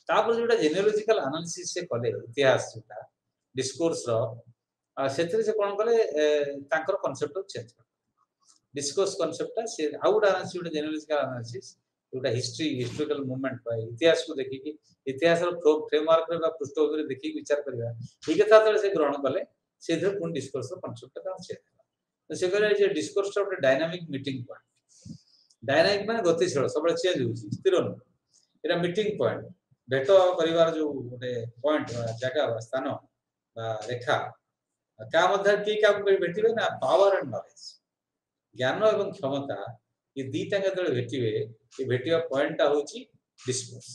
तापर जोटा जेनेलॉजिकल एनालिसिस से कले इतिहास जोटा डिस्कोर्स रो सेतरे से कोन कले तांकर कांसेप्ट चेंज कर डिस्कोर्स कांसेप्ट से आउट एनालिसिस जोटा जेनेलॉजिकल एनालिसिस जोटा हिस्टोरिकल मूवमेंट बा इतिहास को देखि कि इतिहास रो फ्रेमवर्क रे बा पृष्ठभूमि रे देखि विचार करबा ठीक कथा तले से ग्रहण कले सेधे कोन डिस्कोर्स रो कांसेप्ट का चेंज तो से करे जे डिस्कोर्स रो डायनामिक मीटिंग पॉइंट डायनामिक माने गतिशील सब चेंज होची स्थिर न एरा मीटिंग पॉइंट भेट परिवार जो गोटे पॉइंट जगह स्थान रेखा क्या मध्य की क्या भेटिबे ना पावर एंड नॉलेज ज्ञान एवं क्षमता ये दीटा केतले भेटिबे ये भेटिबा पॉइंटटा होची डिस्कोर्स।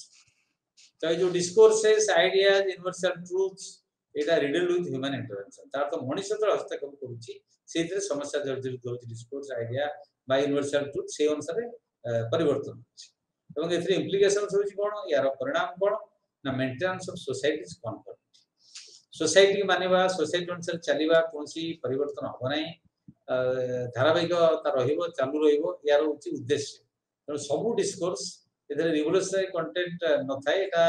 तो जो discourses ideas universal truths Etah riddle with human intervention तार तो मनुष्य तो हस्तक्षेप करूची सेतिर समस्या जर्जरित होची डिस्कोर्स आइडिया बा यूनिवर्सल ट्रुथ से अनुसार परिवर्तन होची এবং এর ইমপ্লিকেশনস হচ্ছে কোন ইয়ার পরিণাম কোন না maintenance of societies conformity society মানিবা সোসাইটি অনুসারে চালিবা কোনসি পরিবর্তন হবে নাই ধারাবাহিকতা রহিব চালু রহিব ইয়ার হচ্ছে উদ্দেশ্য। তেমন সবু ডিসকোর্স এদের রিভলিউশনারি কন্টেন্ট নথায় এটা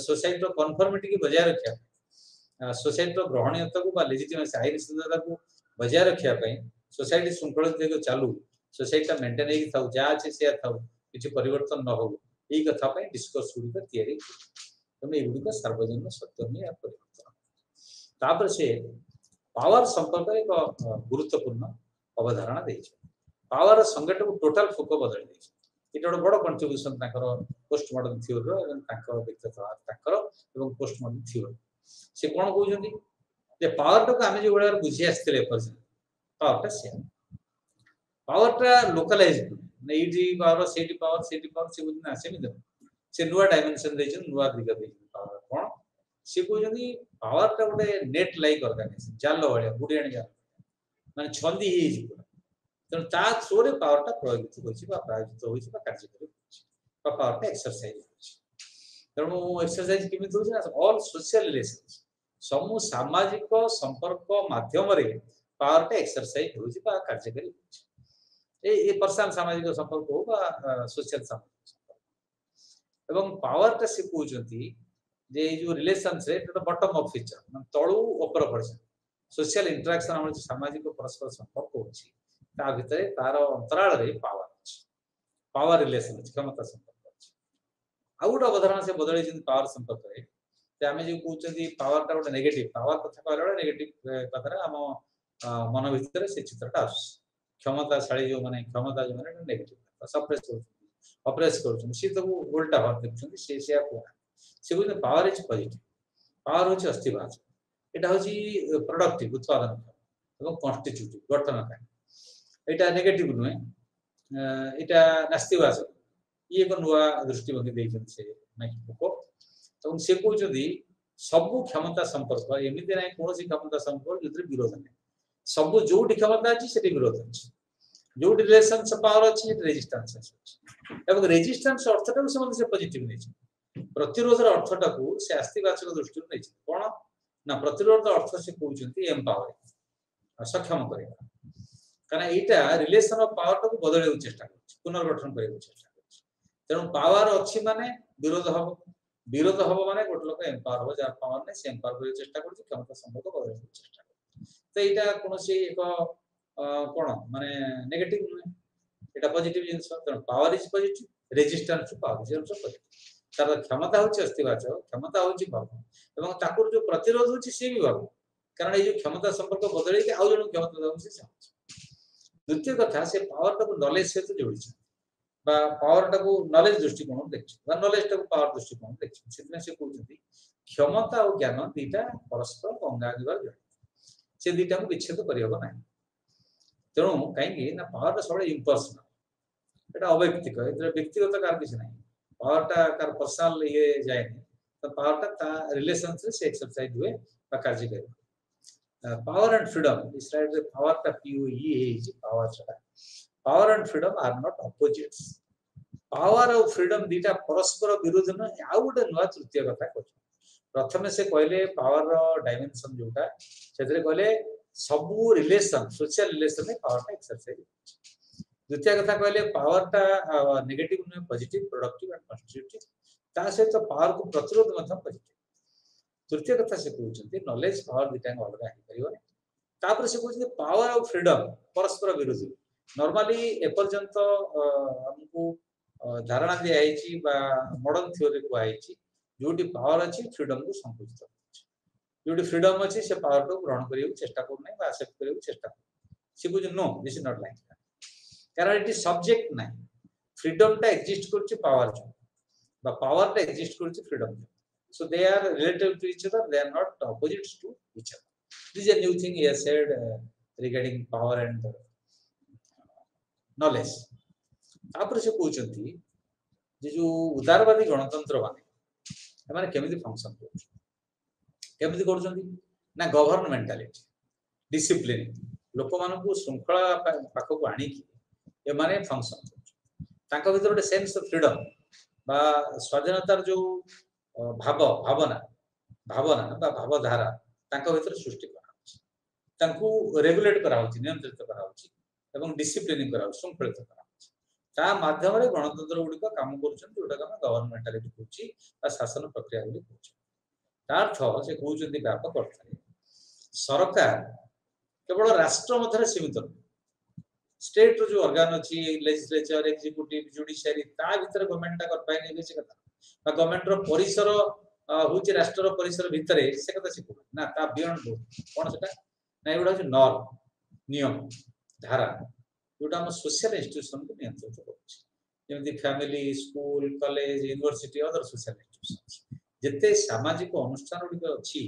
সোসাইটির কনফর্মিটি কি বজায় রাখিয়া সোসাইটির গ্রহণীয়তা को বা লেজিটিমেসি আইন সিদ্ধান্ততা को বজায় রাখিয়া পাই সোসাইটি শৃঙ্খলিত ভাবে চালু সোসাইটিটা মেইনটেন হেই থাও যা আছে সে থাও किसी परिवर्तन न हो यही कथा पे डिस्कोर्स गुडी का तयारी तमे एगुडी का सार्वजनिक सत्य में या परिवर्तन तापर से पावर संपर्क एक गुरुत्वपूर्ण अवधारणा देछि। पावर संगठन को टोटल फोको बदल देछि। एटा बड़ कंट्रीब्यूशन ताकर पोस्ट मॉडर्न थ्योरी एवं ताकर व्यक्तित्व ताकर एवं पोस्ट मॉडर्न थ्योरी से कोन कहउछन्ती जे पावर तो आमे जे बडा बुझी आस्थिले person पावरटा localised नेडी power city power से बुझना सेमी दे से नुवा डायमेंशन देछन नुवा दिग देछन पावर कोन से कहउछन्ती पावरटा गोटे नेट लाइक ऑर्गेनाइजेशन जाल वाले गुडियाणी जाल माने छंदी हे जी तन ता थ्रोरे पावरटा प्रयोगित होछि बा प्रायोजित होछि बा कार्यक्रम होछि बा पावरटा एक्सरसाइज होछि। तनो एक्सरसाइज केमिति होछि ना ऑल सोशल रिलेशंस समूह सामाजिक संपर्क माध्यम रे पावरटा एक्सरसाइज होछि बा कार्यक्रम होछि। ए पर्सनल सामाजिक संपर्क हो बा सोशल सामाजिक संपर्क एवं पावरटा से कहउछन्ती जे जो रिलेशंस रे तो बॉटम अप फीचर मतलब तळु ऊपर पड़छ सोशल इंटरेक्शन हम सामाजिक परस्पर संपर्क होछि ता भितरे तार अंतराल रे पावर रिलेशन क्षमता संपर्क अछि। आउट अवधारणा से बदलै जिन पावर संपर्क रे जे हमें जो कहउछन्ती पावरटा गोटे नेगेटिव पावर कथा कहला नेगेटिव कथा रे हम मन भितरे से चित्रटा आस क्षमताशाली जो माने क्षमता जो माने नेगेटिव सप्रेस अप्रेस कर सी तो उल्टा भाव देखते सी से कहते पावर इज पॉजिटिव पावर हूँ अस्थिवाचक यहाँ हूँ प्रोडक्टिव उत्पादन और कन्स्टिट्यूटिव गठन यहाँ नेगेटिव नुहे यहाँ नास्तिवाचक ये एक नुआ दृष्टिभंगी देखते से कहते सबू क्षमता संपर्क एमती ना कौन क्षमता संपर्क जो विरोध नहीं सब जो क्षमता अच्छी से विरोध अच्छी जो रिलेशन पावर अच्छी रेजिस्टेंस अच्छी रेजिस्टेंस अर्थटा से पॉजिटिव नहीं प्रतिरोध अर्थटा को से आस्तिवाचक दृष्टि नहीं कौन ना प्रतिरोध अर्थ से कहते एम्पावरिंग सक्षम करना कारण यहाँ रिलेशन ऑफ पावर टाक बदल चेष्टा कर पुनर्गठन करने चेष्टा कर तेणु पावर अच्छी माने विरोध हम माने गोटे लोक एम्पावर हम जहाँ पावर नहीं से एम्पावर करने चेष्टा कर क्षमता संपर्क बदल चेष्टा कर तो यहाँ कौन एक कौन माने नेगेटिव नुहे यहाँ पॉजिटिव जिनस तेणु power is positive resistance to power is also positive तार क्षमता हूँ अस्थिवाचक क्षमता हूँ भाव और जो प्रतिरोध होची से भी भाव कारण ये क्षमता संपर्क बदल के आउ जन क्षमता देव से चाहूँ द्वितीय कथा से पावर टाक नॉलेज सहित जोड़ी पावर टाक नॉलेज दृष्टिकोण देखिए नॉलेज टाक पावर दृष्टिकोण देखिए से कहते क्षमता और ज्ञान दीटा परस्पर अंगांगी जड़ित से दीटा को विच्छेद करहब ना तेणु कहीं पावर सब इम्पर्सनाल यहाँ अवैक्तिक व्यक्तिगत कार किसी ना पावर टा कार पर्सनल ये जाए तो पावर टा रिलेशन से एक्सरसाइज हुए कार्य करे power and freedom is right रे पावर टा POE पावर छटा power and freedom are not opposites power और फ्रीडम दीटा परस्पर विरोध न आ गोटे नुआ तृतीय कथा कहते प्रथमे से कहले पावर डायमेंशन जोटा से कहले सबू रिलेशन सोशल रिलेशन में पावर टा एक्सरसाइज द्वितीय कथा कहले पावर टा नेगेटिव नुहे पॉजिटिव प्रोडक्टिव एंड कन्स्टिट्यूटिव ता सहित पावर को प्रतिरोध पॉजिटिव तृतीय कथा से कहते नॉलेज पावर दीटा अलग हो से कहते पावर और फ्रीडम परस्पर विरोधी नॉर्मली एपर्यंत हमको धारणा दिखाई मॉडर्न थ्योरी कहई जो पावर अच्छी फ्रीडम को संकुचित जो फ्रीडम अच्छी से पावर को ग्रहण करने चेष्टा करना एक्सेप्ट करने चेष्टा कर कहते no this is not like कारण ये सब्जेक्ट ना फ्रीडम टा एक्जिस्ट कर पावर जो पावर टा एक्जिस्ट कर freedom so they are relative to each other they are not opposites to each other this is a new thing he has said regarding power and knowledge तापर से कहते जे जो उदारवादी गणतंत्र माने केमिति फंक्शन केमिति कर ना गवर्नमेंटालिटी डिसिप्लिन लोक मानू श्रृंखला पाखक आणिकी ये माने फंक्शन तांका भीतर गोटे सेंस ऑफ फ्रीडम बा स्वाधीनतार जो भाव भावना भावना बा भावधारा तांका भीतर सृष्टि कराउछि तांकू रेगुलेट कराउछि नियंत्रित कराउछि एवं डिसिप्लिन कराउछि श्रृंखलित कराउछि ता माध्यम रे गणतंत्र गुडी का काम करूछन जोटा का गवर्नमेंटालिटी कहूछि बा शासन प्रक्रिया गुडी कहूछि तार्थ से कहउछन्ती व्यापक अर्थ सरकार केवल राष्ट्र मध्य सीमित स्टेट जो ऑर्गन अच्छी लेजिस्लेचर एग्जीक्यूटिव जुडिशियरी ता भीतर गवर्नमेंट कर पाए नहीं से कथा गवर्नमेंट रो परिसर होची राष्ट्र रो परिसर भीतर से कथा से ना ता बियॉन्ड कोन सेटा ना एगुडा जो नॉर्म नियम धारा जोटा हम सोशल इंस्टीट्यूशन को नियंत्रित करूची जेमति family school college university other social institutions जते सामाजिक अनुष्ठान गुडी अछि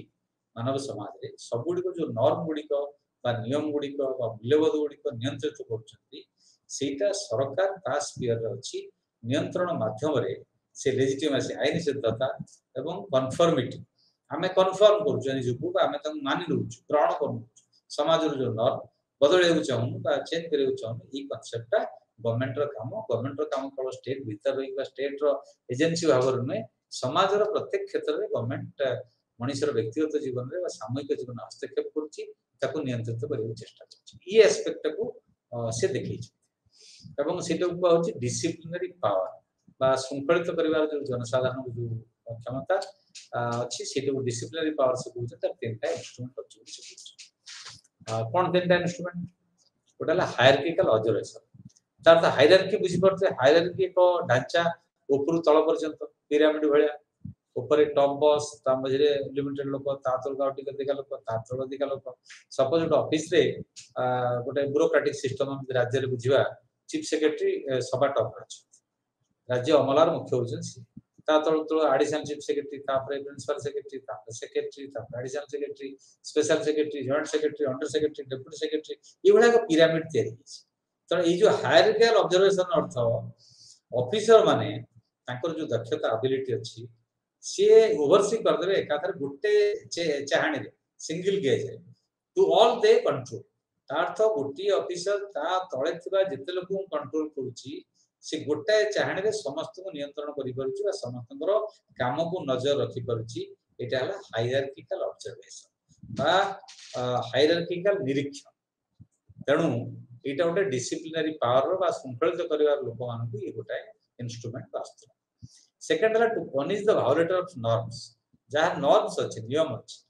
मानव समाज रे सब गुडी को जो नॉर्म गुडी को बा नियम गुडी को बा मूल्यबोध गुडी को नियंत्रित करछन्ती सेटा सरकार ता स्फीयर अछि नियंत्रण माध्यम रे से लेजिटिमेसी आईन सिद्धता एवं कन्फर्मिटी आमे कन्फर्म करू निजको आमे तम मानि लउछु ग्रहण करू समाज रो जो नॉर्म बदलेउ चाहू बा चेंज करेउ चाहू ई कांसेप्ट गवर्नमेंट रो काम केवल स्टेट भीतर रही बा स्टेट रो एजेंसी भावर में समाज रो प्रत्येक क्षेत्र रे गवर्नमेंट मनुष्यर व्यक्तिगत जीवन रे बा सामूहिक जीवन हस्तक्षेप करछि ताको नियंत्रित करने चेष्टा करछि ये एस्पेक्ट को से देखै छै एवं सेटा को होछि डिसिप्लिनरी पावर बा संकलित करिवार जो जनसाधारण को जो क्षमता अछि सेटा को डिसिप्लिनरी पावर से कहउछ त तीनटा इंस्ट्रूमेंट अछि कोन तीनटा इंस्ट्रूमेंट ओटाला हायरार्किकल ऑब्जर्वेशन तार त हायरार्की बुझि परते हायरार्की को ढांचा ऊपर तळ पर्यंत पिरामिड भलिया ऊपर टॉप बॉस ता मझरे लिमिटेड लोक ता तळ गाउटी के देखा लोक ता तळ देखा लोक सपोज गोटे ऑफिस रे गोटे ब्यूरोक्रेटिक सिस्टम हम राज्य रे बुझिबा चीफ सेक्रेटरी सभा टॉप अछि राज्य अमलार मुख्य होजन सी ता तळ तळ एडिशनल चीफ सेक्रेटरी तापर प्रिंसिपल सेक्रेटरी तापर सेक्रेटरी तापर additional secretary special secretary joint secretary under secretary deputy secretary ये बड़ा पिरामिड तैयारी अछि तो ये जो हायरार्किकल ऑब्जर्वेशन अर्थ ऑफिसर माने तांकर जो दक्षता एबिलिटी अछि से ओवरसी कर देबे एकाथर गुटे चाहाणी रे सिंगल गेज रे टू ऑल दे कंट्रोल तार्थ गोटी ऑफिसर ता तळे थिबा जते लोक कंट्रोल करूची से गोटाए चाहाणी रे समस्त को नियंत्रण करि परुची बा समस्तଙ୍କର काम को नजर रखि परुची एटा हला हायरार्किकल ऑब्जर्वेशन बा हायरार्किकल निरीक्षण तेणु एटा गोटे डिसिप्लिनरी पावर बा संकलित करिवार लोक मानकु ए गोटाए इंस्ट्रूमेंट वास्तव सेकंड हला to punish the violator of norms जहा नॉर्म्स अछि नियम अछि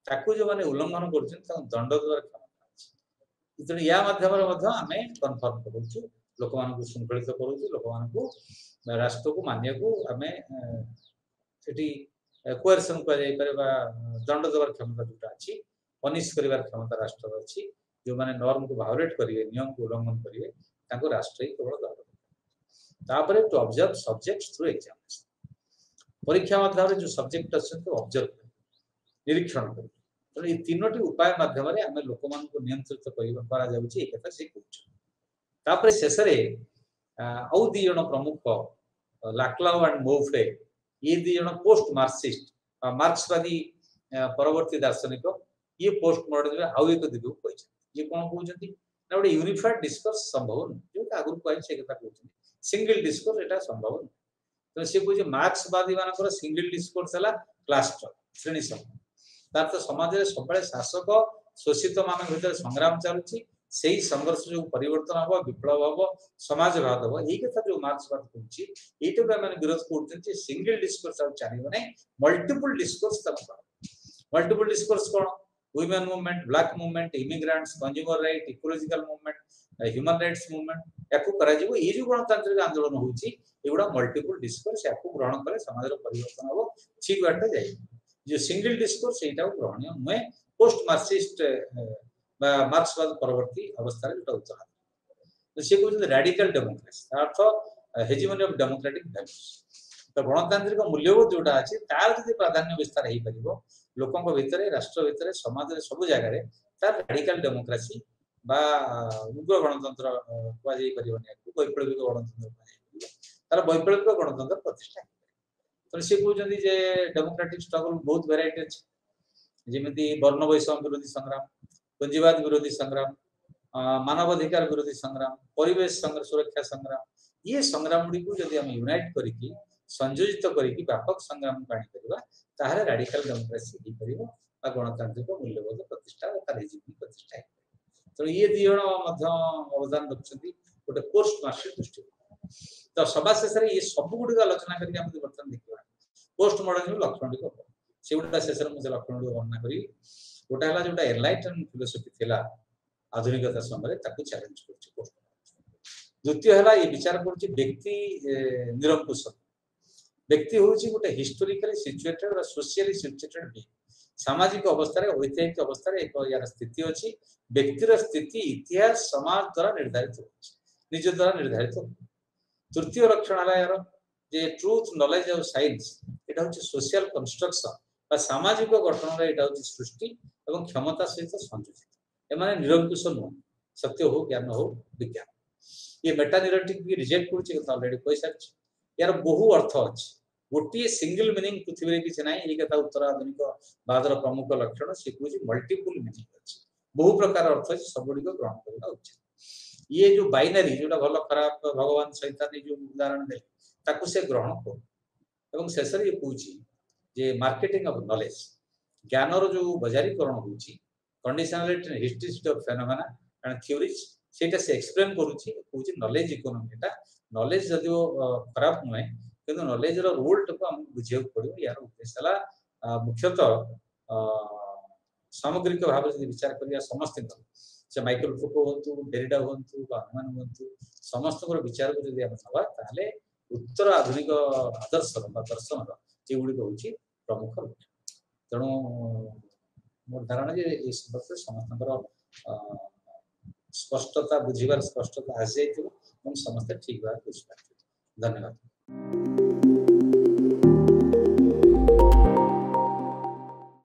ताकू जो माने उल्लंघन करछन ता दंड देबार क्षमता अछि इतने या माध्यम रे मध्य आमे कन्फर्म करूछु लोक मानकु संकलित करूछु लोक मानकु राष्ट्र को मान्य को आमे सेठी कोएर्सन कर जाय पारे बा दंड देबार क्षमता जोटा अछि पनिश करिवार क्षमता राष्ट्र अछि जो माने नॉर्म को वायोलेट करिवे नियम को उल्लंघन करिवे ताको राष्ट्र ही केवल दंड तापरे to observe subjects through examination परीक्षा माध्यम रे जो सब्जेक्ट अछि तो ऑब्जर्व निरीक्षण कर तो ये तीनोटी उपाय माध्यम रे हमें लोक मान को नियंत्रित करा जाउची ए कथा से कहूछ तापरे शेष रे औ दी जण प्रमुख लाक्लाउ एंड मोफे ये दी जण पोस्ट मार्क्सिस्ट मार्क्सवादी परवर्ती दार्शनिक ये पोस्ट मॉडर्निज्म आउ एक दिगु कहछ ये कोन कहउछथि ना बडे यूनिफाइड डिस्कोर्स संभव जो आगु कहै से कथा कहउछथि सिंगल डिस्कोर्स एटा संभव तो से कहउछ मार्क्सवादी मानकर सिंगल डिस्कोर्स हला क्लास श्रेणी समूह तार समाज रे सबले शासक शोषित मान भीतर संग्राम चालुची सेही संघर्ष जो परिवर्तन हबो विप्लव हबो समाजवाद हबो एही कथा जो मार्क्सवाद कहउची एटा बे माने विरोध करउछन सिंगल डिस्कोर्स आ चालिबो नै मल्टीपल डिस्कोर्स तक मल्टीपल डिस्कोर्स कोन women movement black movement immigrants consumer right ecological movement human rights movement याकू करा जिवो ए जो गणतांत्रिक आंदोलन होउची एगुडा मल्टीपल डिस्कोर्स याकू ग्रहण करे समाज रो परिवर्तन हबो ठीक बाटे जाई जो सिंगल डिस्कोर्स एटा ग्रहणीय नुहे पोस्ट मार्क्सिस्ट बा मार्क्सवाद परवर्ती अवस्था रे जोटा उत्तर तो से कहउछ रैडिकल डेमोक्रेसी अर्थ हेजिमनी ऑफ डेमोक्रेटिक वैल्यूज तो गणतांत्रिक मूल्यबोध जोटा अछि तार जदि प्राधान्य विस्तार हेई परिबो लोकन भितर राष्ट्र भितर समाज रे सब जगह रे तार रैडिकल डेमोक्रेसी बा उग्र गणतंत्र को जाई परिबो वैप्लविक गणतंत्र तार वैप्लविक गणतंत्र प्रतिष्ठा तो से कहउछन जे डेमोक्रेटिक स्ट्रगल बहुत वैरायटी अछि जेमिति वर्ण वैषम्य विरोधी संग्राम पूंजीवाद विरोधी संग्राम मानवाधिकार विरोधी संग्राम परिवेश सुरक्षा संग्राम ये संग्राम गुडी को जदि हम यूनाइट करिकि संयोजित करिकि व्यापक संग्राम पाणी करबा ताहारे रैडिकल डेमोक्रेसी ही परिबो आ गणतांत्रिक मूल्यबोध प्रतिष्ठा तार जीवन प्रतिष्ठा तो ये दियण मध्य अवदान रखछथि गोटे पोस्ट मार्क्सिस्ट दृष्टि तो सभा शेष रे ये सब गुडी आलोचना करिकि हम वर्तमान देखिबा पोस्ट मॉडर्निज्म लक्षण को से गुडा शेष रे मुझे लक्षण को वर्णना करी गोटा हला जोटा एनलाइटन फिलोसफी थिला आधुनिकता समय ताकू चैलेंज करछि पोस्ट द्वितीय हला ये विचार करछि व्यक्ति निरंकुश व्यक्ति होछि गोटे हिस्टोरिकली सिचुएटेड और सोशली सिचुएटेड बी सामाजिक अवस्था रे ऐतिहासिक अवस्था रे एक यार स्थिति अछि व्यक्तिर स्थिति इतिहास समाज द्वारा निर्धारित होछि निज द्वारा निर्धारित तृतीय लक्षण हला यार जे ट्रुथ नॉलेज और साइंस एटा होछि सोशल कंस्ट्रक्शन बा सामाजिक गठन रे एटा होछि सृष्टि एवं क्षमता सहित संयोजित ए माने निरंकुश न सत्य हो ज्ञान हो विज्ञान ये मेटा नैरेटिव भी रिजेक्ट करछि कथा ऑलरेडी पैसा यार बहु अर्थ अछि गोटी सिंगल मीनिंग पृथ्वी रे किछ नाही ए कथा उत्तर आधुनिक बादर प्रमुख लक्षण से कहछि मल्टीपल मीनिंग अछि बहु प्रकार अर्थ अछि सबडी को ग्रहण करना उचित ये जो बाइनरी जोटा भलो खराब भगवान शैतान जो उदाहरण दे ताकू से ग्रहण को एवं शेषर ये कहछि जे मार्केटिंग ऑफ नॉलेज ज्ञान रो जो बाजारीकरण होछि conditionality history of phenomena and theories सेटा से एक्सप्लेन करूछि कहछि नॉलेज इकोनॉमी ता नॉलेज जदियो खराब नय किंतु नॉलेज रो रोल को हम बुझियो पड़ियो यार उद्देश्य हला मुख्यतः सामग्रिक भाव से विचार करिया समस्त से माइकल फुको होंतु डेरिडा होंतु बा अनुमान होंतु समस्त को विचार को जदि हम नबा ताले उत्तर आधुनिक आदर्श बा दर्शन जे गुडी होछि प्रमुख तेणु मोर धारणा जे ए समस्त समस्त स्पष्टता बुझिबार स्पष्टता आ जायतिबो ଏବଂ ସମସ୍ତେ ଠିକ ଭାବରେ ବୁଝିପାରିବେ। ଧନ୍ୟବାଦ।